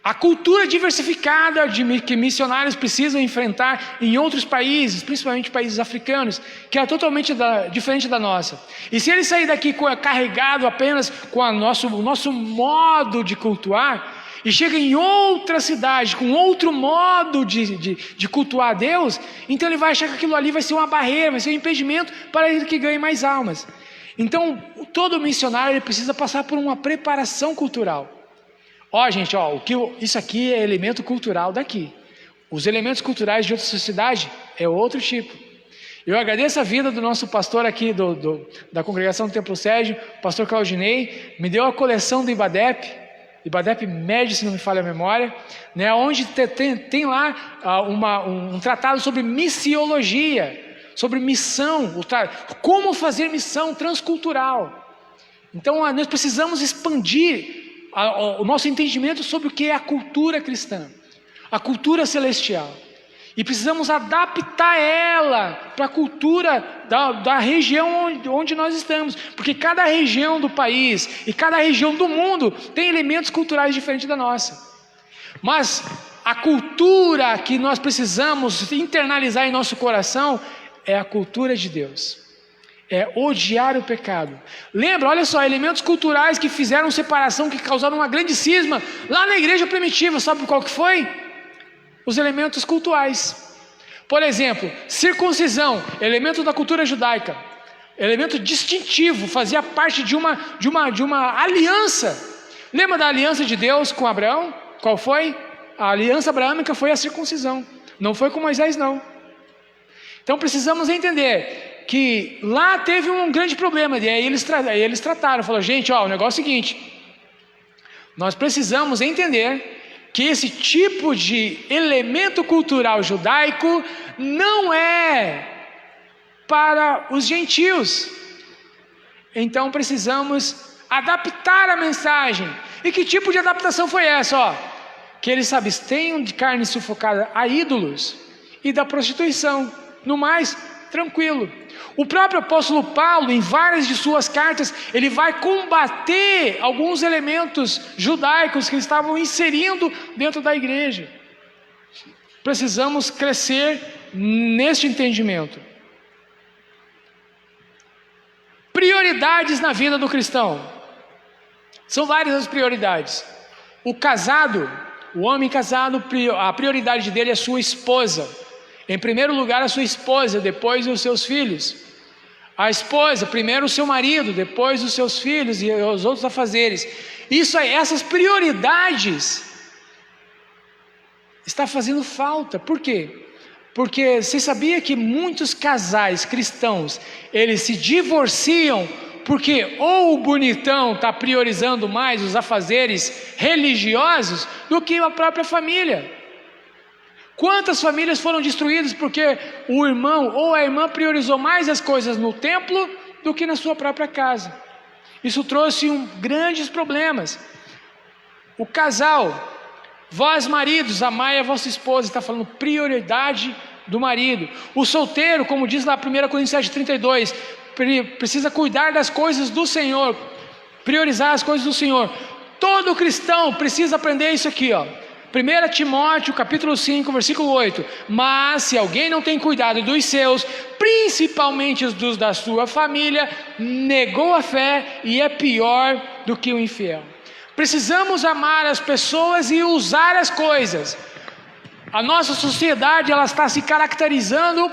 a cultura diversificada que missionários precisam enfrentar em outros países, principalmente países africanos, que é totalmente diferente da nossa. E se ele sair daqui carregado apenas com o nosso modo de cultuar, e chega em outra cidade com outro modo de cultuar a Deus, então ele vai achar que aquilo ali vai ser uma barreira, vai ser um impedimento para ele que ganhe mais almas. Então, todo missionário ele precisa passar por uma preparação cultural. Gente, isso aqui é elemento cultural daqui. Os elementos culturais de outra sociedade é outro tipo. Eu agradeço a vida do nosso pastor aqui, da congregação do Templo Sérgio, pastor Claudinei, me deu a coleção do IBADEP Médio, se não me falha a memória, né, onde tem lá um tratado sobre missiologia, sobre missão, como fazer missão transcultural. Então nós precisamos expandir o nosso entendimento sobre o que é a cultura cristã, a cultura celestial, e precisamos adaptar ela para a cultura da região onde nós estamos, porque cada região do país e cada região do mundo tem elementos culturais diferentes da nossa, mas a cultura que nós precisamos internalizar em nosso coração é a cultura de Deus. É odiar o pecado. Lembra, olha só, elementos culturais que fizeram separação, que causaram uma grande cisma lá na igreja primitiva, sabe qual que foi? Os elementos culturais. Por exemplo, circuncisão, elemento da cultura judaica, elemento distintivo, fazia parte de uma aliança. Lembra da aliança de Deus com Abraão? Qual foi? A aliança abraâmica foi a circuncisão, não foi com Moisés não. Então precisamos entender que lá teve um grande problema, e aí eles trataram, falaram, gente, o negócio é o seguinte, nós precisamos entender que esse tipo de elemento cultural judaico não é para os gentios, então precisamos adaptar a mensagem. E que tipo de adaptação foi essa? Que eles se abstenham de carne sufocada a ídolos e da prostituição, no mais, tranquilo. O próprio apóstolo Paulo, em várias de suas cartas, ele vai combater alguns elementos judaicos que estavam inserindo dentro da igreja. Precisamos crescer neste entendimento. Prioridades na vida do cristão. São várias as prioridades. O homem casado, a prioridade dele é sua esposa. Em primeiro lugar a sua esposa, depois os seus filhos. A esposa, primeiro o seu marido, depois os seus filhos e os outros afazeres. Essas prioridades está fazendo falta. Por quê? Porque você sabia que muitos casais cristãos, eles se divorciam porque ou o bonitão está priorizando mais os afazeres religiosos do que a própria família. Quantas famílias foram destruídas porque o irmão ou a irmã priorizou mais as coisas no templo do que na sua própria casa? Isso trouxe grandes problemas. O casal, vós maridos, amai a vossa esposa, está falando prioridade do marido. O solteiro, como diz lá 1 Coríntios 7,32, precisa cuidar das coisas do Senhor, priorizar as coisas do Senhor. Todo cristão precisa aprender isso aqui, 1 Timóteo capítulo 5, versículo 8, mas se alguém não tem cuidado dos seus, principalmente os da sua família, negou a fé e é pior do que o infiel. Precisamos amar as pessoas e usar as coisas. A nossa sociedade ela está se caracterizando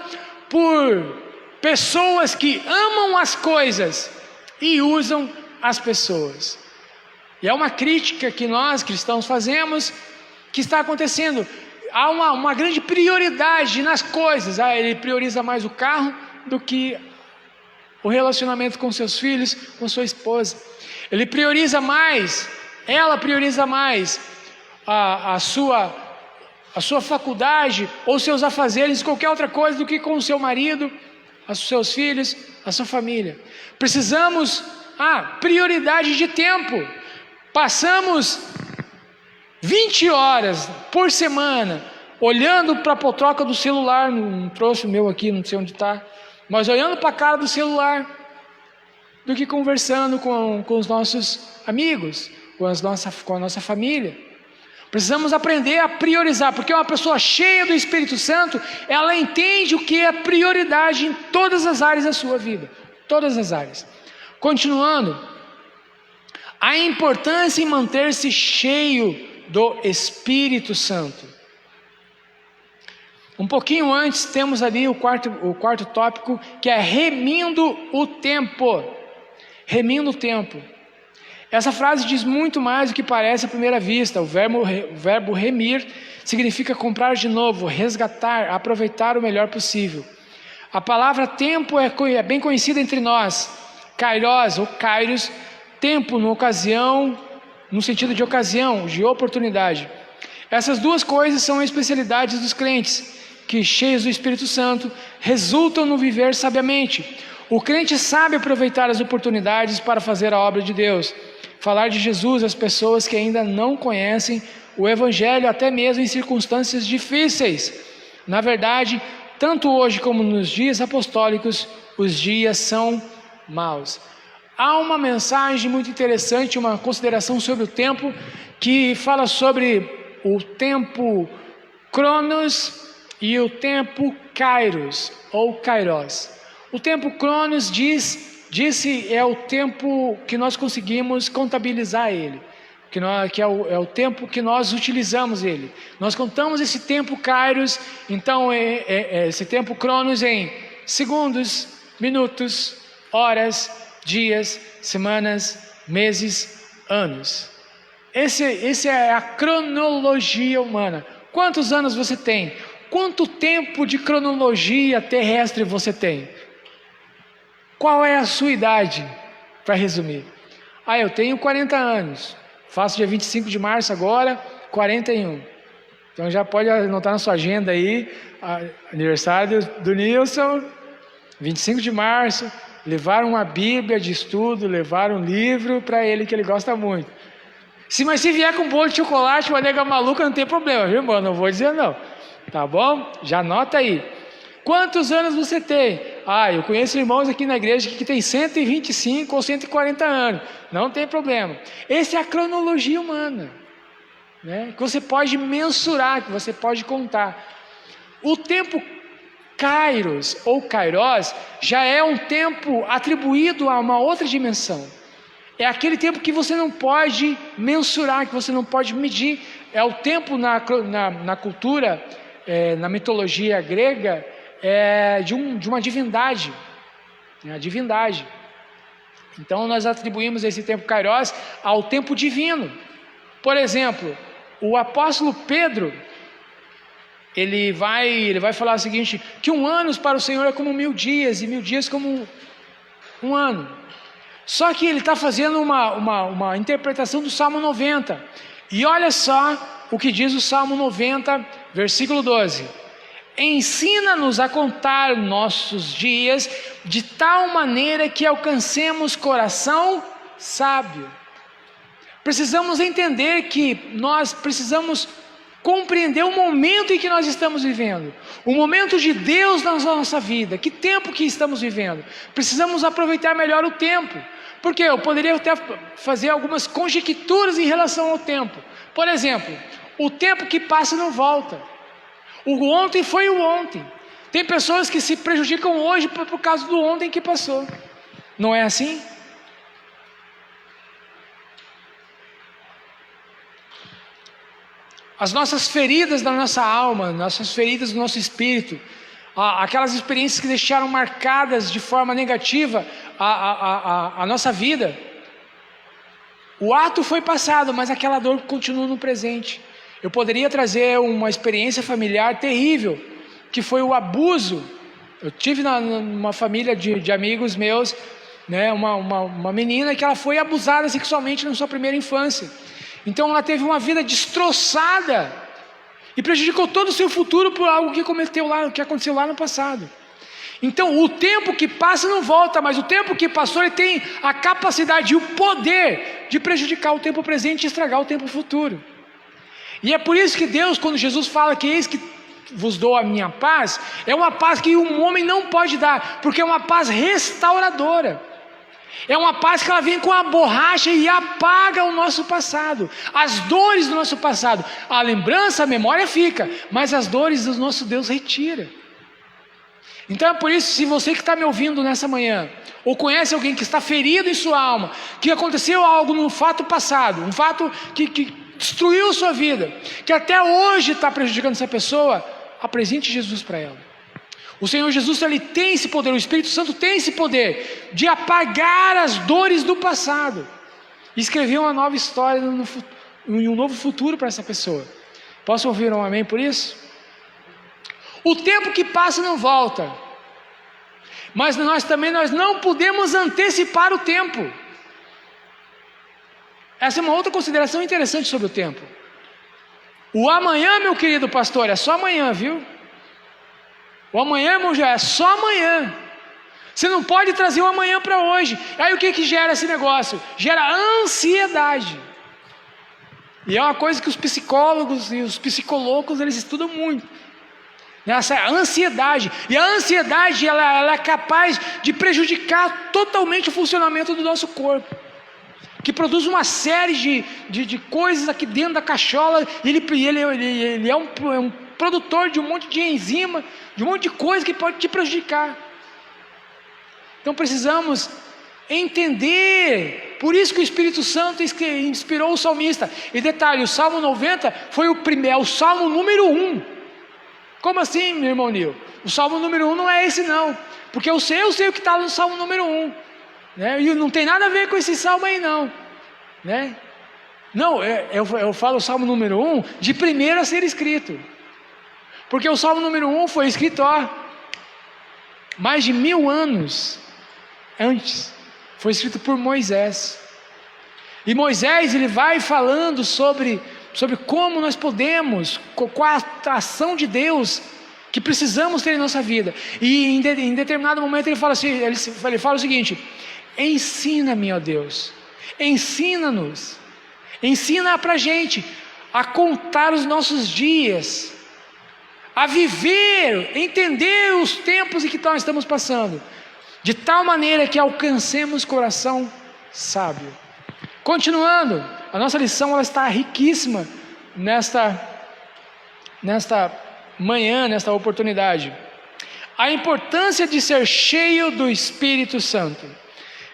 por pessoas que amam as coisas e usam as pessoas. E é uma crítica que nós cristãos fazemos, que está acontecendo. Há uma grande prioridade nas coisas. Ele prioriza mais o carro do que o relacionamento com seus filhos, com sua esposa. Ela prioriza mais a sua faculdade ou seus afazeres, qualquer outra coisa do que com o seu marido, os seus filhos, a sua família. Precisamos prioridade de tempo. Passamos 20 horas por semana olhando para a potroca do celular. Não trouxe o meu aqui, não sei onde está, mas olhando para a cara do celular, do que conversando com os nossos amigos, com a nossa família. Precisamos aprender a priorizar, porque uma pessoa cheia do Espírito Santo, ela entende o que é prioridade em todas as áreas da sua vida, todas as áreas. Continuando, a importância em manter-se cheio do Espírito Santo. Um pouquinho antes temos ali o quarto tópico, que é remindo o tempo. Remindo o tempo. Essa frase diz muito mais do que parece à primeira vista. O verbo remir significa comprar de novo, resgatar, aproveitar o melhor possível. A palavra tempo é bem conhecida entre nós. Kairos ou kairos, tempo no sentido de ocasião, de oportunidade. Essas duas coisas são especialidades dos crentes, que cheios do Espírito Santo, resultam no viver sabiamente. O crente sabe aproveitar as oportunidades para fazer a obra de Deus. Falar de Jesus às pessoas que ainda não conhecem o Evangelho, até mesmo em circunstâncias difíceis. Na verdade, tanto hoje como nos dias apostólicos, os dias são maus. Há uma mensagem muito interessante, uma consideração sobre o tempo, que fala sobre o tempo Cronos e o tempo Kairos, ou Kairos. O tempo Cronos disse é o tempo que nós conseguimos contabilizar ele, que é o tempo que nós utilizamos ele. Nós contamos esse tempo Kairos, então esse tempo Cronos em segundos, minutos, horas, dias, semanas, meses, anos. Esse é a cronologia humana. Quantos anos você tem? Quanto tempo de cronologia terrestre você tem? Qual é a sua idade? Para resumir. Eu tenho 40 anos. Faço dia 25 de março agora, 41. Então já pode anotar na sua agenda aí, aniversário do Nilson, 25 de março, levar uma Bíblia de estudo, levar um livro para ele que ele gosta muito. Mas se vier com bolo de chocolate, uma nega maluca, não tem problema, viu, irmão? Não vou dizer não. Tá bom? Já anota aí. Quantos anos você tem? Eu conheço irmãos aqui na igreja que tem 125 ou 140 anos. Não tem problema. Essa é a cronologia humana, né? Que você pode mensurar, que você pode contar. O tempo Kairos ou Kairos já é um tempo atribuído a uma outra dimensão. É aquele tempo que você não pode mensurar, que você não pode medir. É o tempo na cultura, na mitologia grega, de uma divindade, a divindade. Então nós atribuímos esse tempo Kairos ao tempo divino. Por exemplo, o apóstolo Pedro, ele vai falar o seguinte, que 1 ano para o Senhor é como 1000 dias, e 1000 dias como 1 ano. Só que ele está fazendo uma interpretação do Salmo 90. E olha só o que diz o Salmo 90, versículo 12. Ensina-nos a contar nossos dias de tal maneira que alcancemos coração sábio. Precisamos entender que nós precisamos compreender o momento em que nós estamos vivendo, o momento de Deus na nossa vida, que tempo que estamos vivendo. Precisamos aproveitar melhor o tempo, porque eu poderia até fazer algumas conjecturas em relação ao tempo. Por exemplo, o tempo que passa não volta. O ontem foi o ontem. Tem pessoas que se prejudicam hoje por causa do ontem que passou. Não é assim? As nossas feridas da nossa alma, nossas feridas do nosso espírito, aquelas experiências que deixaram marcadas de forma negativa a nossa vida. O ato foi passado, mas aquela dor continua no presente. Eu poderia trazer uma experiência familiar terrível, que foi o abuso. Eu tive numa família de amigos meus, né, uma menina que ela foi abusada sexualmente na sua primeira infância. Então ela teve uma vida destroçada e prejudicou todo o seu futuro por algo que aconteceu lá no passado. Então o tempo que passa não volta, mas o tempo que passou ele tem a capacidade e o poder de prejudicar o tempo presente e estragar o tempo futuro. E é por isso que Deus, quando Jesus fala que eis que vos dou a minha paz, é uma paz que um homem não pode dar, porque é uma paz restauradora. É uma paz que ela vem com a borracha e apaga o nosso passado, as dores do nosso passado. A lembrança, a memória fica, mas as dores do nosso Deus retira. Então é por isso, se você que está me ouvindo nessa manhã, ou conhece alguém que está ferido em sua alma, que aconteceu algo no fato passado, um fato que destruiu sua vida, que até hoje está prejudicando essa pessoa, apresente Jesus para ela. O Senhor Jesus, ele tem esse poder, o Espírito Santo tem esse poder de apagar as dores do passado e escrever uma nova história e um novo futuro para essa pessoa. Posso ouvir um amém por isso? O tempo que passa não volta, mas nós não podemos antecipar o tempo. Essa é uma outra consideração interessante sobre o tempo. O amanhã, meu querido pastor, é só amanhã, viu? O amanhã, irmão, já é só amanhã. Você não pode trazer o amanhã para hoje. Aí o que gera esse negócio? Gera ansiedade. E é uma coisa que os psicólogos e os psicologos, eles estudam muito. Essa ansiedade. E a ansiedade, ela é capaz de prejudicar totalmente o funcionamento do nosso corpo, que produz uma série de coisas aqui dentro da cachola. Ele é um produtor de um monte de enzima, de um monte de coisa que pode te prejudicar. Então precisamos entender. Por isso que o Espírito Santo inspirou o salmista. E detalhe, o Salmo 90 foi o Salmo número 1. Como assim, meu irmão Nil? O Salmo número 1 não é esse não, porque eu sei o que está no Salmo número 1, né? E não tem nada a ver com esse Salmo aí não, né? Não, eu falo o Salmo número 1 de primeiro a ser escrito, porque o Salmo número 1 foi escrito mais de 1000 anos antes, foi escrito por Moisés. E Moisés, ele vai falando sobre como nós podemos, qual a ação de Deus que precisamos ter em nossa vida. E em determinado momento ele fala assim, ele fala o seguinte: ensina-me, ó Deus, ensina-nos, ensina pra gente a contar os nossos dias, a viver, entender os tempos em que nós estamos passando, de tal maneira que alcancemos coração sábio. Continuando, a nossa lição ela está riquíssima nesta manhã, nesta oportunidade. A importância de ser cheio do Espírito Santo.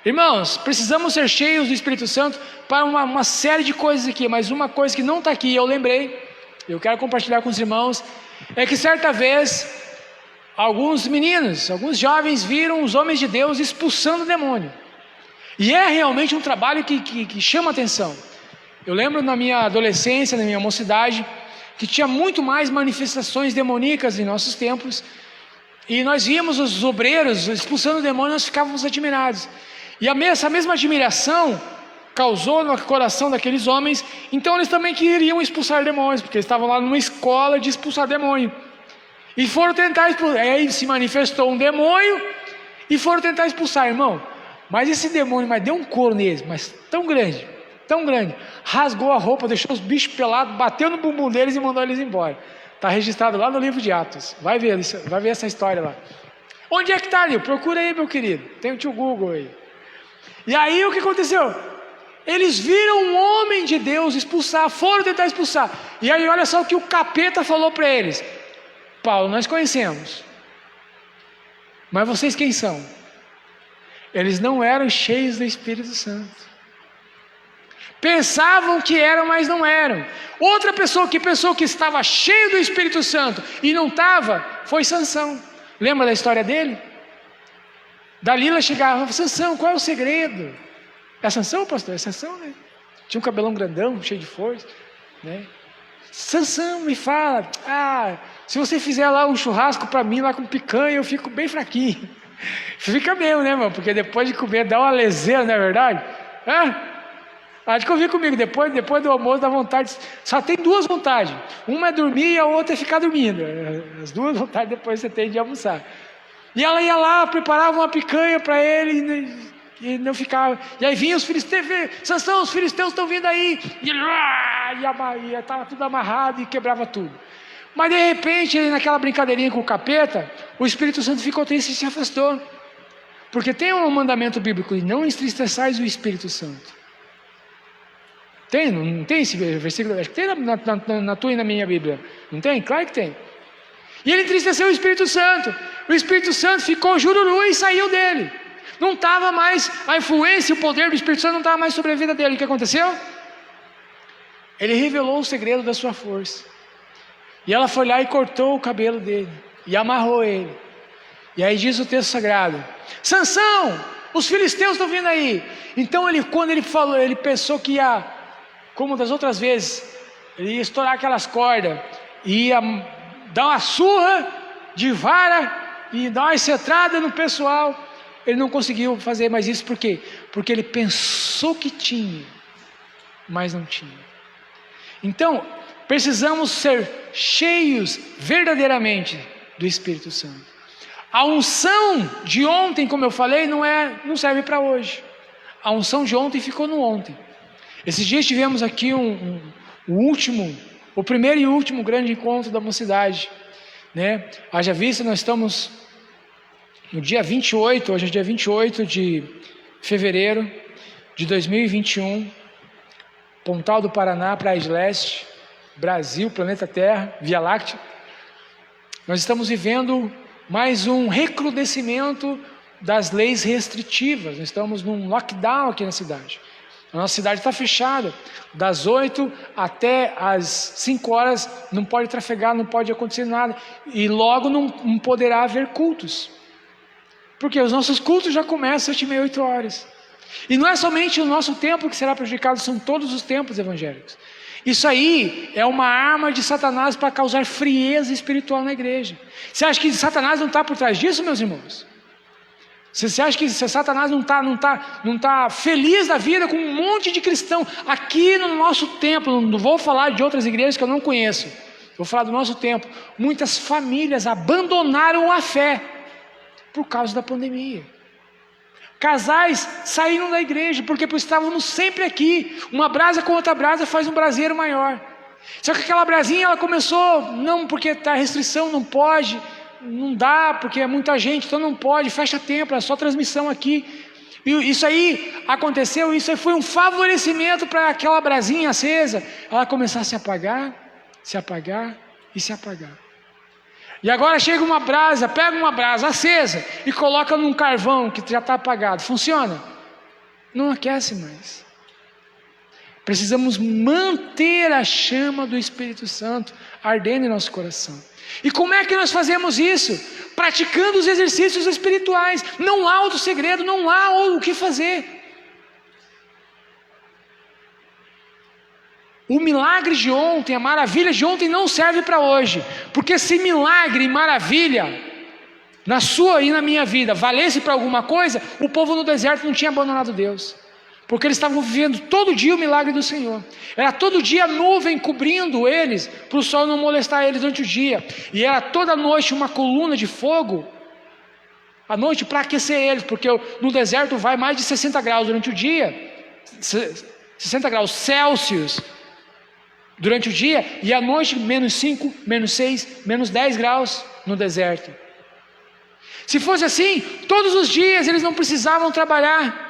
Irmãos, precisamos ser cheios do Espírito Santo para uma série de coisas aqui, mas uma coisa que não está aqui, eu lembrei, eu quero compartilhar com os irmãos, é que certa vez, alguns meninos, alguns jovens viram os homens de Deus expulsando o demônio. E é realmente um trabalho que chama atenção. Eu lembro na minha adolescência, na minha mocidade, que tinha muito mais manifestações demoníacas em nossos tempos, e nós víamos os obreiros expulsando o demônio, nós ficávamos admirados. E essa mesma admiração causou no coração daqueles homens, então eles também queriam expulsar demônios, porque eles estavam lá numa escola de expulsar demônio. E foram tentar expulsar, aí se manifestou um demônio, e foram tentar expulsar, irmão. Mas esse demônio, deu um couro neles, mas tão grande, rasgou a roupa, deixou os bichos pelados, bateu no bumbum deles e mandou eles embora. Está registrado lá no livro de Atos, vai ver essa história lá. Onde é que está ali? Procura aí, meu querido, tem o tio Google aí. E aí o que aconteceu? Eles viram um homem de Deus expulsar, foram tentar expulsar, e aí olha só o que o capeta falou para eles: Paulo, nós conhecemos, mas vocês quem são? Eles não eram cheios do Espírito Santo. Pensavam que eram, mas não eram. Outra pessoa que pensou que estava cheio do Espírito Santo e não estava, foi Sansão. Lembra da história dele? Dalila chegava: Sansão, qual é o segredo? É Sansão, pastor? É Sansão, né? Tinha um cabelão grandão, cheio de força, né? Sansão, me fala: se você fizer lá um churrasco para mim, lá com picanha, eu fico bem fraquinho. Fica mesmo, né, irmão? Porque depois de comer dá uma leseira, não é verdade? Acho que ouvi comigo, depois do almoço dá vontade. Só tem duas vontades: uma é dormir e a outra é ficar dormindo. As duas vontades depois você tem de almoçar. E ela ia lá, preparava uma picanha para ele e não ficava. E aí vinha os filisteus: Sansão, os filisteus estão vindo aí. E ele estava tudo amarrado e quebrava tudo. Mas de repente, ele naquela brincadeirinha com o capeta, o Espírito Santo ficou triste e se afastou. Porque tem um mandamento bíblico, e não entristeçais o Espírito Santo. Tem? Não tem esse versículo? Acho que tem na tua e na minha Bíblia. Não tem? Claro que tem. E ele entristeceu o Espírito Santo. O Espírito Santo ficou jururu e saiu dele. Não estava mais, a influência e o poder do Espírito Santo não estava mais sobre a vida dele. O que aconteceu? Ele revelou o segredo da sua força. E ela foi lá e cortou o cabelo dele. E amarrou ele. E aí diz o texto sagrado: Sansão, os filisteus estão vindo aí. Então quando ele falou, ele pensou que ia, como das outras vezes, ele ia estourar aquelas cordas, ia dar uma surra de vara e dar uma encetrada no pessoal. Ele não conseguiu fazer mais isso, por quê? Porque ele pensou que tinha, mas não tinha. Então, precisamos ser cheios verdadeiramente do Espírito Santo. A unção de ontem, como eu falei, não serve para hoje. A unção de ontem ficou no ontem. Esses dias tivemos aqui o primeiro e último grande encontro da mocidade, né? Haja vista, nós estamos no dia 28, hoje é dia 28 de fevereiro de 2021, Pontal do Paraná, Praia de Leste, Brasil, planeta Terra, Via Láctea. Nós estamos vivendo mais um recrudescimento das leis restritivas. Nós estamos num lockdown aqui na cidade. A nossa cidade está fechada, das 8 até as 5 horas não pode trafegar, não pode acontecer nada, e logo não poderá haver cultos, porque os nossos cultos já começam às 7h30, 8 horas, e não é somente o nosso tempo que será prejudicado, são todos os tempos evangélicos. Isso aí é uma arma de Satanás para causar frieza espiritual na igreja. Você acha que Satanás não está por trás disso, meus irmãos? Você acha que Satanás não está feliz da vida com um monte de cristão aqui no nosso templo? Não vou falar de outras igrejas que eu não conheço, vou falar do nosso templo. Muitas famílias abandonaram a fé por causa da pandemia. Casais saíram da igreja porque estávamos sempre aqui. Uma brasa com outra brasa faz um braseiro maior. Só que aquela brasinha ela começou, não porque está restrição, não pode, não dá porque é muita gente, então não pode, fecha templo, é só transmissão aqui. E isso aí aconteceu, isso aí foi um favorecimento para aquela brasinha acesa, ela começar a se apagar e se apagar. E agora chega uma brasa, pega uma brasa acesa e coloca num carvão que já está apagado. Funciona? Não aquece mais. Precisamos manter a chama do Espírito Santo ardendo em nosso coração. E como é que nós fazemos isso? Praticando os exercícios espirituais. Não há outro segredo, não há o que fazer. O milagre de ontem, a maravilha de ontem não serve para hoje. Porque se milagre e maravilha na sua e na minha vida valesse para alguma coisa, o povo no deserto não tinha abandonado Deus. Porque eles estavam vivendo todo dia o milagre do Senhor. Era todo dia a nuvem cobrindo eles, para o sol não molestar eles durante o dia. E era toda noite uma coluna de fogo, à noite para aquecer eles, porque no deserto vai mais de 60 graus durante o dia, 60 graus Celsius durante o dia, e à noite menos 5, menos 6, menos 10 graus no deserto. Se fosse assim, todos os dias eles não precisavam trabalhar.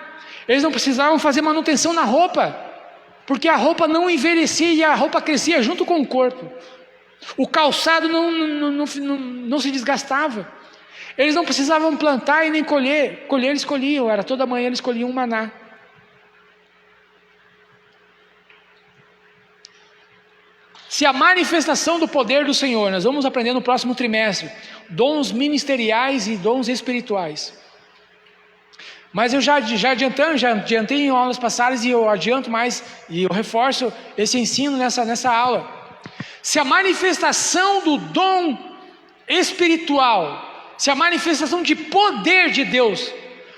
Eles não precisavam fazer manutenção na roupa, porque a roupa não envelhecia e a roupa crescia junto com o corpo. O calçado não se desgastava. Eles não precisavam plantar e nem colher. Colher eles colhiam, era toda manhã eles colhiam um maná. Se a manifestação do poder do Senhor, nós vamos aprender no próximo trimestre, dons ministeriais e dons espirituais. Mas eu já adiantei em aulas passadas e eu adianto mais e eu reforço esse ensino nessa aula. Se a manifestação do dom espiritual, se a manifestação de poder de Deus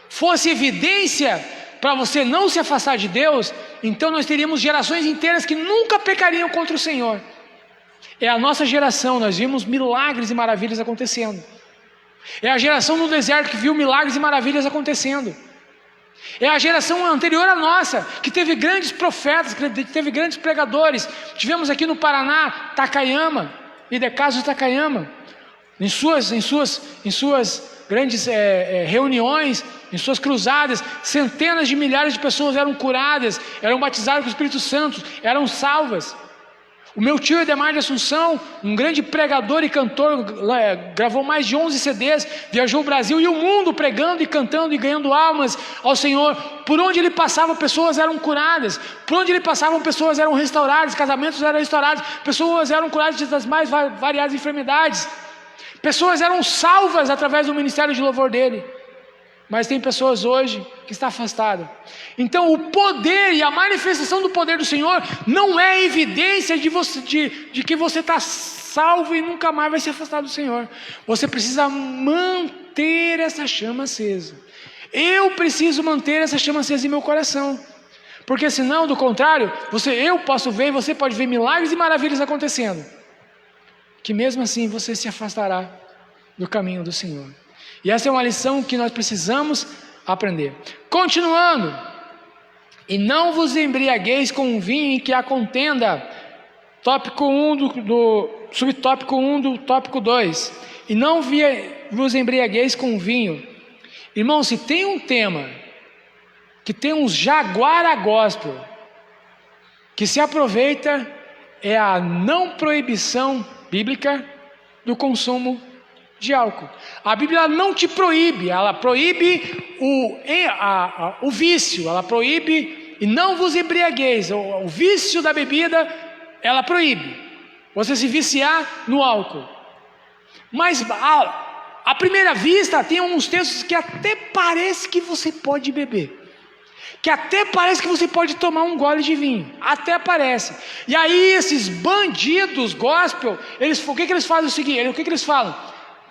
fosse evidência para você não se afastar de Deus, então nós teríamos gerações inteiras que nunca pecariam contra o Senhor. É a nossa geração, nós vimos milagres e maravilhas acontecendo. É a geração no deserto que viu milagres e maravilhas acontecendo. É a geração anterior à nossa, que teve grandes profetas, que teve grandes pregadores. Tivemos aqui no Paraná, Takayama, e de Caso Takayama, em suas grandes reuniões, em suas cruzadas, centenas de milhares de pessoas eram curadas, eram batizadas com o Espírito Santo, eram salvas. O meu tio Edemar de Assunção, um grande pregador e cantor, gravou mais de 11 CDs, viajou o Brasil e o mundo pregando e cantando e ganhando almas ao Senhor. Por onde ele passava, pessoas eram curadas. Por onde ele passava, pessoas eram restauradas, casamentos eram restaurados, pessoas eram curadas das mais variadas enfermidades. Pessoas eram salvas através do ministério de louvor dele. Mas tem pessoas hoje que estão afastadas. Então o poder e a manifestação do poder do Senhor não é evidência de que você está salvo e nunca mais vai se afastar do Senhor. Você precisa manter essa chama acesa. Eu preciso manter essa chama acesa em meu coração. Porque senão, do contrário, eu posso ver e você pode ver milagres e maravilhas acontecendo, que mesmo assim você se afastará do caminho do Senhor. E essa é uma lição que nós precisamos aprender. Continuando, e não vos embriagueis com o vinho em que há contenda, tópico 1 subtópico 1 do tópico 2, e não vos embriagueis com o vinho. Irmão, se tem um tema que tem uns jaguara gospel que se aproveita, é a não proibição bíblica do consumo de álcool. A Bíblia não te proíbe, ela proíbe o vício, ela proíbe, e não vos embriagueis, o vício da bebida, ela proíbe, você se viciar no álcool. Mas à primeira vista, tem uns textos que até parece que você pode beber, que até parece que você pode tomar um gole de vinho, até parece. E aí esses bandidos gospel, o que eles fazem? O que eles falam?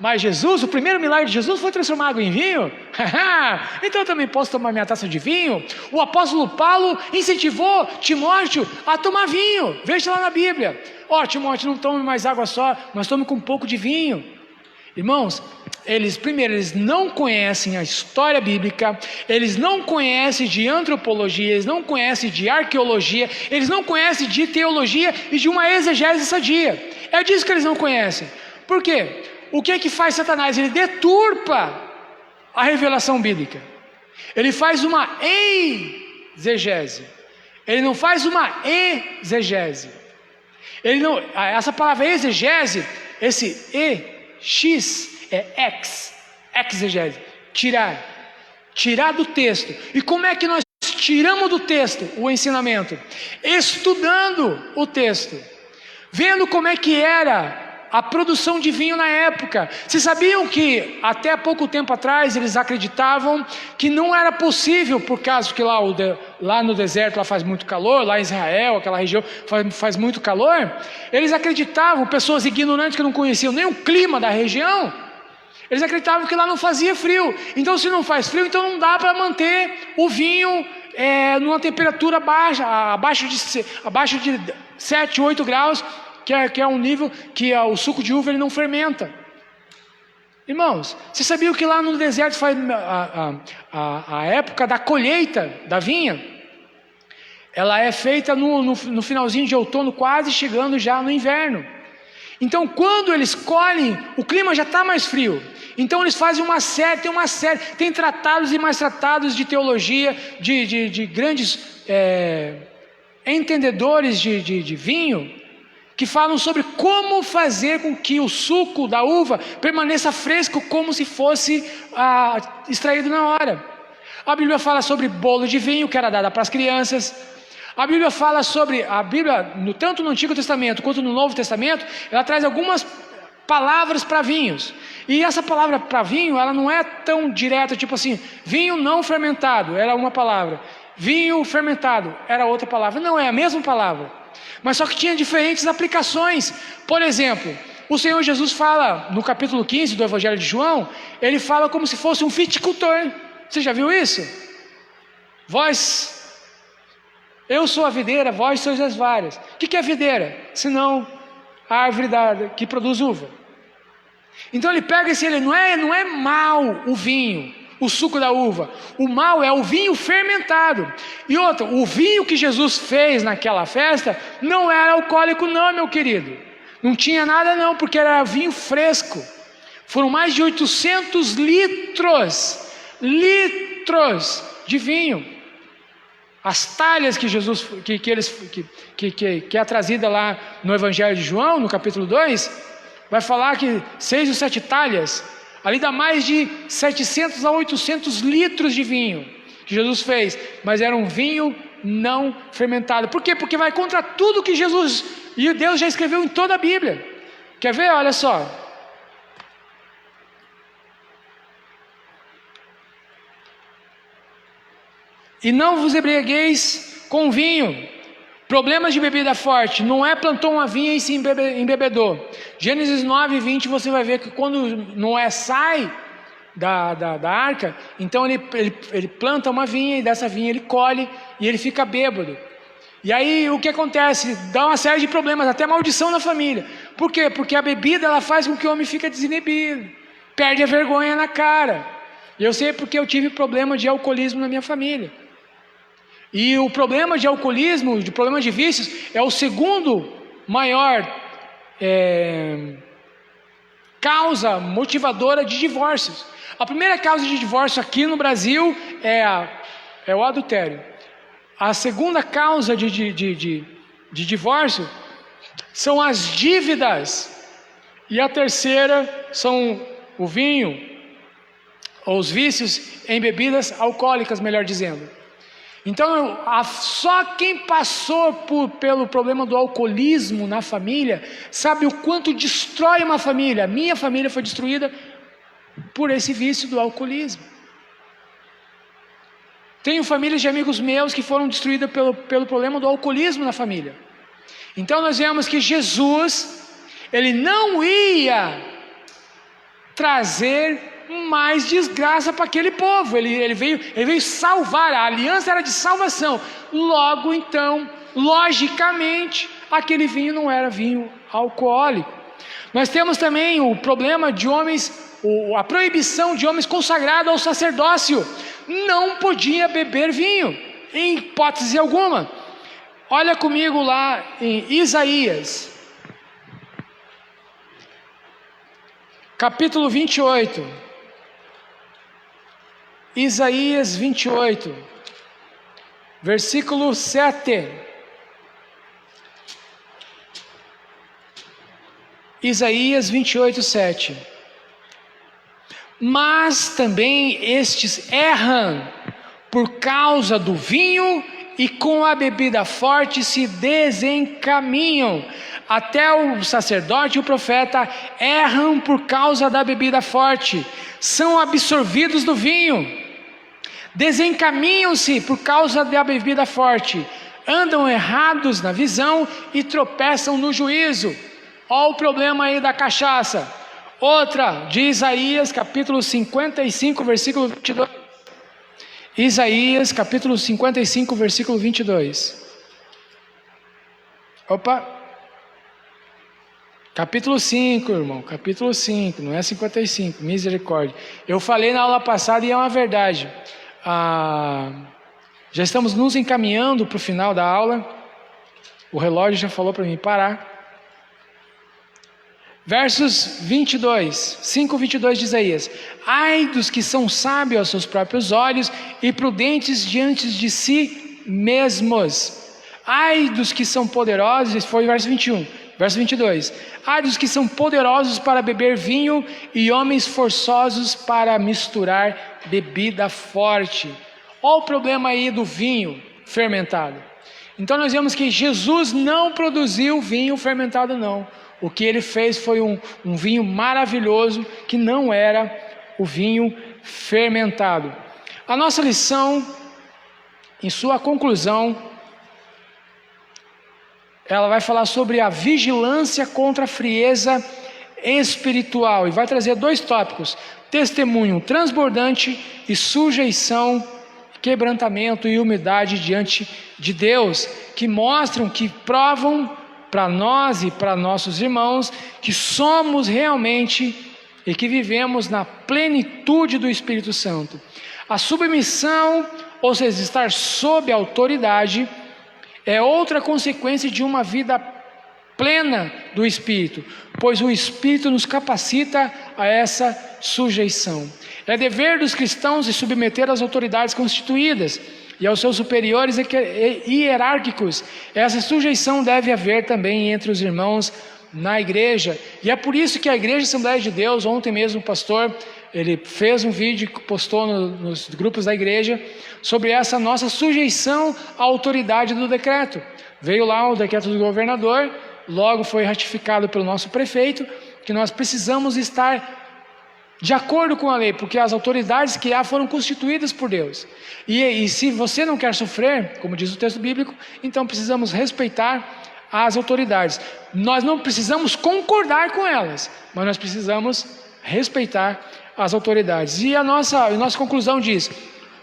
Mas Jesus, o primeiro milagre de Jesus foi transformar água em vinho? Então eu também posso tomar minha taça de vinho? O apóstolo Paulo incentivou Timóteo a tomar vinho. Veja lá na Bíblia. Timóteo, não tome mais água só, mas tome com um pouco de vinho. Irmãos, eles não conhecem a história bíblica, eles não conhecem de antropologia, eles não conhecem de arqueologia, eles não conhecem de teologia e de uma exegese sadia. É disso que eles não conhecem. Por quê? O que é que faz Satanás? Ele deturpa a revelação bíblica. Ele faz uma exegese. Ele não faz uma exegese. Essa palavra exegese, esse X é exegese, tirar do texto. E como é que nós tiramos do texto o ensinamento? Estudando o texto, vendo como é que era a produção de vinho na época. Vocês sabiam que até pouco tempo atrás eles acreditavam que não era possível, por causa que lá no deserto lá faz muito calor, lá em Israel, aquela região faz muito calor. Eles acreditavam, pessoas ignorantes que não conheciam nem o clima da região, eles acreditavam que lá não fazia frio. Então se não faz frio, então não dá para manter o vinho numa temperatura baixa, abaixo de 7, 8 graus, que é um nível que o suco de uva ele não fermenta. Irmãos, você sabia que lá no deserto faz a época da colheita da vinha, ela é feita no finalzinho de outono, quase chegando já no inverno. Então quando eles colhem, o clima já está mais frio. Então eles fazem tem tratados e mais tratados de teologia, de grandes entendedores de vinho, que falam sobre como fazer com que o suco da uva permaneça fresco, como se fosse extraído na hora. A Bíblia fala sobre bolo de vinho, que era dada para as crianças. A Bíblia fala sobre, tanto no Antigo Testamento quanto no Novo Testamento, ela traz algumas palavras para vinhos. E essa palavra para vinho, ela não é tão direta, tipo assim, vinho não fermentado, era uma palavra. Vinho fermentado, era outra palavra. Não, é a mesma palavra. Mas só que tinha diferentes aplicações. Por exemplo, o Senhor Jesus fala no capítulo 15 do Evangelho de João, ele fala como se fosse um viticultor. Você já viu isso? Eu sou a videira, vós sois as varas. O que é videira? Senão a árvore que produz uva. Então ele pega não é mal o vinho, o suco da uva. O mal é o vinho fermentado. E outra, o vinho que Jesus fez naquela festa não era alcoólico não, meu querido. Não tinha nada não, porque era vinho fresco. Foram mais de 800 litros de vinho. As talhas que Jesus, que é trazida lá no Evangelho de João, no capítulo 2, vai falar que 6 ou 7 talhas, ali dá mais de 700 a 800 litros de vinho que Jesus fez, mas era um vinho não fermentado. Por quê? Porque vai contra tudo que Jesus e Deus já escreveu em toda a Bíblia. Quer ver? Olha só. E não vos embriagueis com vinho. Problemas de bebida forte. Não plantou uma vinha e se embebedou. Gênesis 9, 20, você vai ver que quando Noé sai da arca, então ele planta uma vinha, e dessa vinha ele colhe e ele fica bêbado. E aí o que acontece? Dá uma série de problemas, até maldição na família. Por quê? Porque a bebida ela faz com que o homem fique desinibido, perde a vergonha na cara. E eu sei porque eu tive problema de alcoolismo na minha família. E o problema de alcoolismo, o problema de vícios, é o segundo maior causa motivadora de divórcios. A primeira causa de divórcio aqui no Brasil é o adultério. A segunda causa de divórcio são as dívidas. E a terceira são o vinho, ou os vícios em bebidas alcoólicas, melhor dizendo. Então, só quem passou pelo problema do alcoolismo na família sabe o quanto destrói uma família. A minha família foi destruída por esse vício do alcoolismo. Tenho famílias de amigos meus que foram destruídas pelo problema do alcoolismo na família. Então nós vemos que Jesus, ele não ia trazer mais desgraça para aquele povo. Ele veio salvar. A aliança era de salvação. Logo então, logicamente, aquele vinho não era vinho alcoólico. Nós temos também o problema de homens, a proibição de homens consagrados ao sacerdócio. Não podia beber vinho, em hipótese alguma. Olha comigo lá em Isaías, capítulo 28. Isaías 28, versículo 7. Isaías 28, 7. Mas também estes erram por causa do vinho e com a bebida forte se desencaminham. Até o sacerdote e o profeta erram por causa da bebida forte, são absorvidos do vinho, desencaminham-se por causa da bebida forte, andam errados na visão e tropeçam no juízo. Olha o problema aí da cachaça. Outra, de Isaías, capítulo 55, versículo 22. Isaías, capítulo 55, versículo 22. Opa! Capítulo 5, irmão, capítulo 5, não é 55, misericórdia. Eu falei na aula passada e é uma verdade. Já estamos nos encaminhando para o final da aula. O relógio já falou para mim parar. Versos 22, 5:22 de Isaías. Ai dos que são sábios aos seus próprios olhos e prudentes diante de si mesmos. Ai dos que são poderosos, esse foi o verso 21. Verso 22. Ai dos que são poderosos para beber vinho e homens forçosos para misturar bebida forte. Olha o problema aí do vinho fermentado. Então nós vemos que Jesus não produziu vinho fermentado não. O que ele fez foi um vinho maravilhoso que não era o vinho fermentado. A nossa lição, em sua conclusão, ela vai falar sobre a vigilância contra a frieza espiritual e vai trazer 2 tópicos: testemunho transbordante e sujeição, quebrantamento e humildade diante de Deus, que mostram, que provam para nós e para nossos irmãos que somos realmente e que vivemos na plenitude do Espírito Santo. A submissão, ou seja, estar sob autoridade, é outra consequência de uma vida plena do Espírito, pois o Espírito nos capacita a essa sujeição. É dever dos cristãos se submeter às autoridades constituídas e aos seus superiores hierárquicos. Essa sujeição deve haver também entre os irmãos na igreja, e é por isso que a Igreja Assembleia de Deus, ontem mesmo o pastor, ele fez um vídeo que postou nos grupos da igreja sobre essa nossa sujeição à autoridade do decreto. Veio lá o decreto do governador, logo foi ratificado pelo nosso prefeito, que nós precisamos estar de acordo com a lei, porque as autoridades que há foram constituídas por Deus. E se você não quer sofrer, como diz o texto bíblico, então precisamos respeitar as autoridades. Nós não precisamos concordar com elas, mas nós precisamos respeitar as autoridades. E a nossa conclusão diz: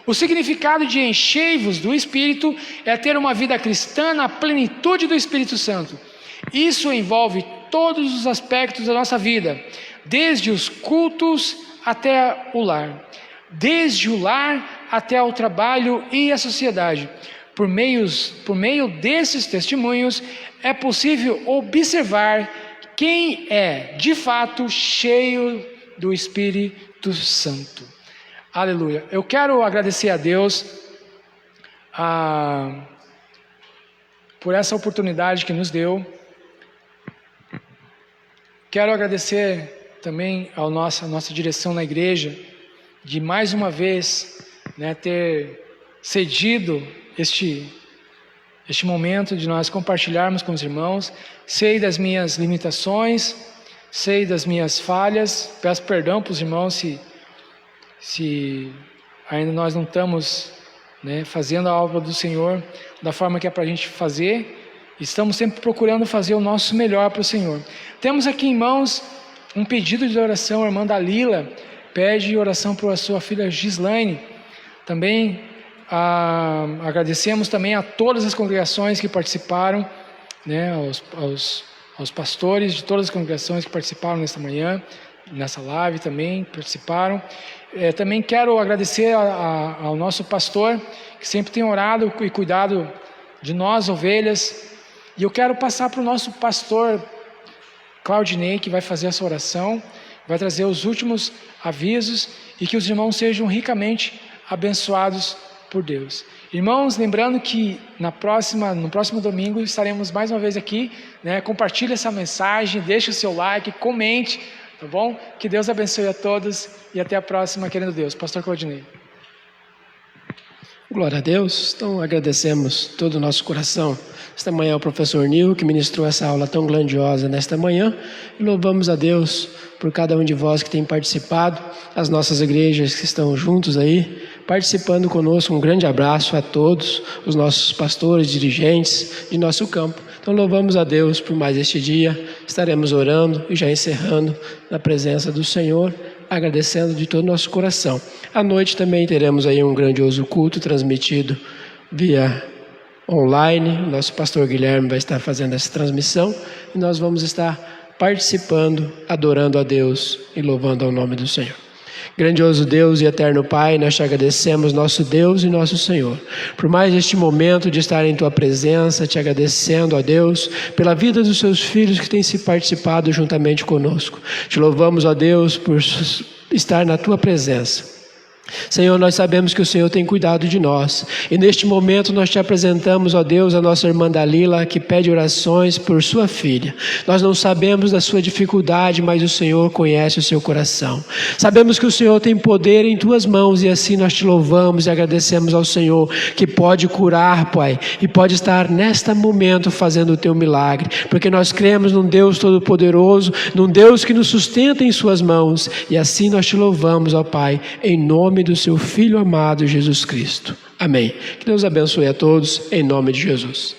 o significado de enchei-vos do Espírito é ter uma vida cristã na plenitude do Espírito Santo. Isso envolve todos os aspectos da nossa vida, desde os cultos até o lar, desde o lar até o trabalho e a sociedade. Por meio desses testemunhos, é possível observar quem é, de fato, cheio do Espírito Santo. Aleluia. Eu quero agradecer a Deus por essa oportunidade que nos deu. Quero agradecer também à nossa direção na igreja, de mais uma vez ter cedido este momento de nós compartilharmos com os irmãos. Sei das minhas limitações, sei das minhas falhas, peço perdão para os irmãos se ainda nós não estamos fazendo a obra do Senhor da forma que é para a gente fazer. Estamos sempre procurando fazer o nosso melhor para o Senhor. Temos aqui em mãos um pedido de oração. A irmã Dalila pede oração para a sua filha Gislaine. Também agradecemos também a todas as congregações que participaram, aos pastores de todas as congregações que participaram nesta manhã, nessa live também participaram. Também quero agradecer ao nosso pastor, que sempre tem orado e cuidado de nós, ovelhas. E eu quero passar para o nosso pastor Claudinei, que vai fazer essa oração, vai trazer os últimos avisos, e que os irmãos sejam ricamente abençoados por Deus. Irmãos, lembrando que no próximo domingo estaremos mais uma vez aqui, compartilhe essa mensagem, deixe o seu like, comente, tá bom? Que Deus abençoe a todos e até a próxima, querendo Deus. Pastor Claudinei. Glória a Deus. Então agradecemos todo o nosso coração. Esta manhã é o professor Nil, que ministrou essa aula tão grandiosa nesta manhã, e louvamos a Deus por cada um de vós que tem participado, as nossas igrejas que estão juntos aí, participando conosco. Um grande abraço a todos os nossos pastores, dirigentes de nosso campo. Então louvamos a Deus por mais este dia. Estaremos orando e já encerrando na presença do Senhor, agradecendo de todo o nosso coração. À noite também teremos aí um grandioso culto transmitido via online. O nosso pastor Guilherme vai estar fazendo essa transmissão e nós vamos estar participando, adorando a Deus e louvando ao nome do Senhor. Grandioso Deus e eterno Pai, nós te agradecemos, nosso Deus e nosso Senhor, por mais este momento de estar em Tua presença, te agradecendo, ó Deus, pela vida dos seus filhos que têm se participado juntamente conosco. Te louvamos, ó Deus, por estar na Tua presença. Senhor, nós sabemos que o Senhor tem cuidado de nós, e neste momento nós te apresentamos, ó Deus, a nossa irmã Dalila, que pede orações por sua filha. Nós não sabemos da sua dificuldade, mas o Senhor conhece o seu coração. Sabemos que o Senhor tem poder em tuas mãos, e assim nós te louvamos e agradecemos ao Senhor, que pode curar, Pai, e pode estar neste momento fazendo o teu milagre, porque nós cremos num Deus todo-poderoso, num Deus que nos sustenta em suas mãos, e assim nós te louvamos, ó Pai, em nome do seu Filho amado Jesus Cristo. Amém. Que Deus abençoe a todos, em nome de Jesus.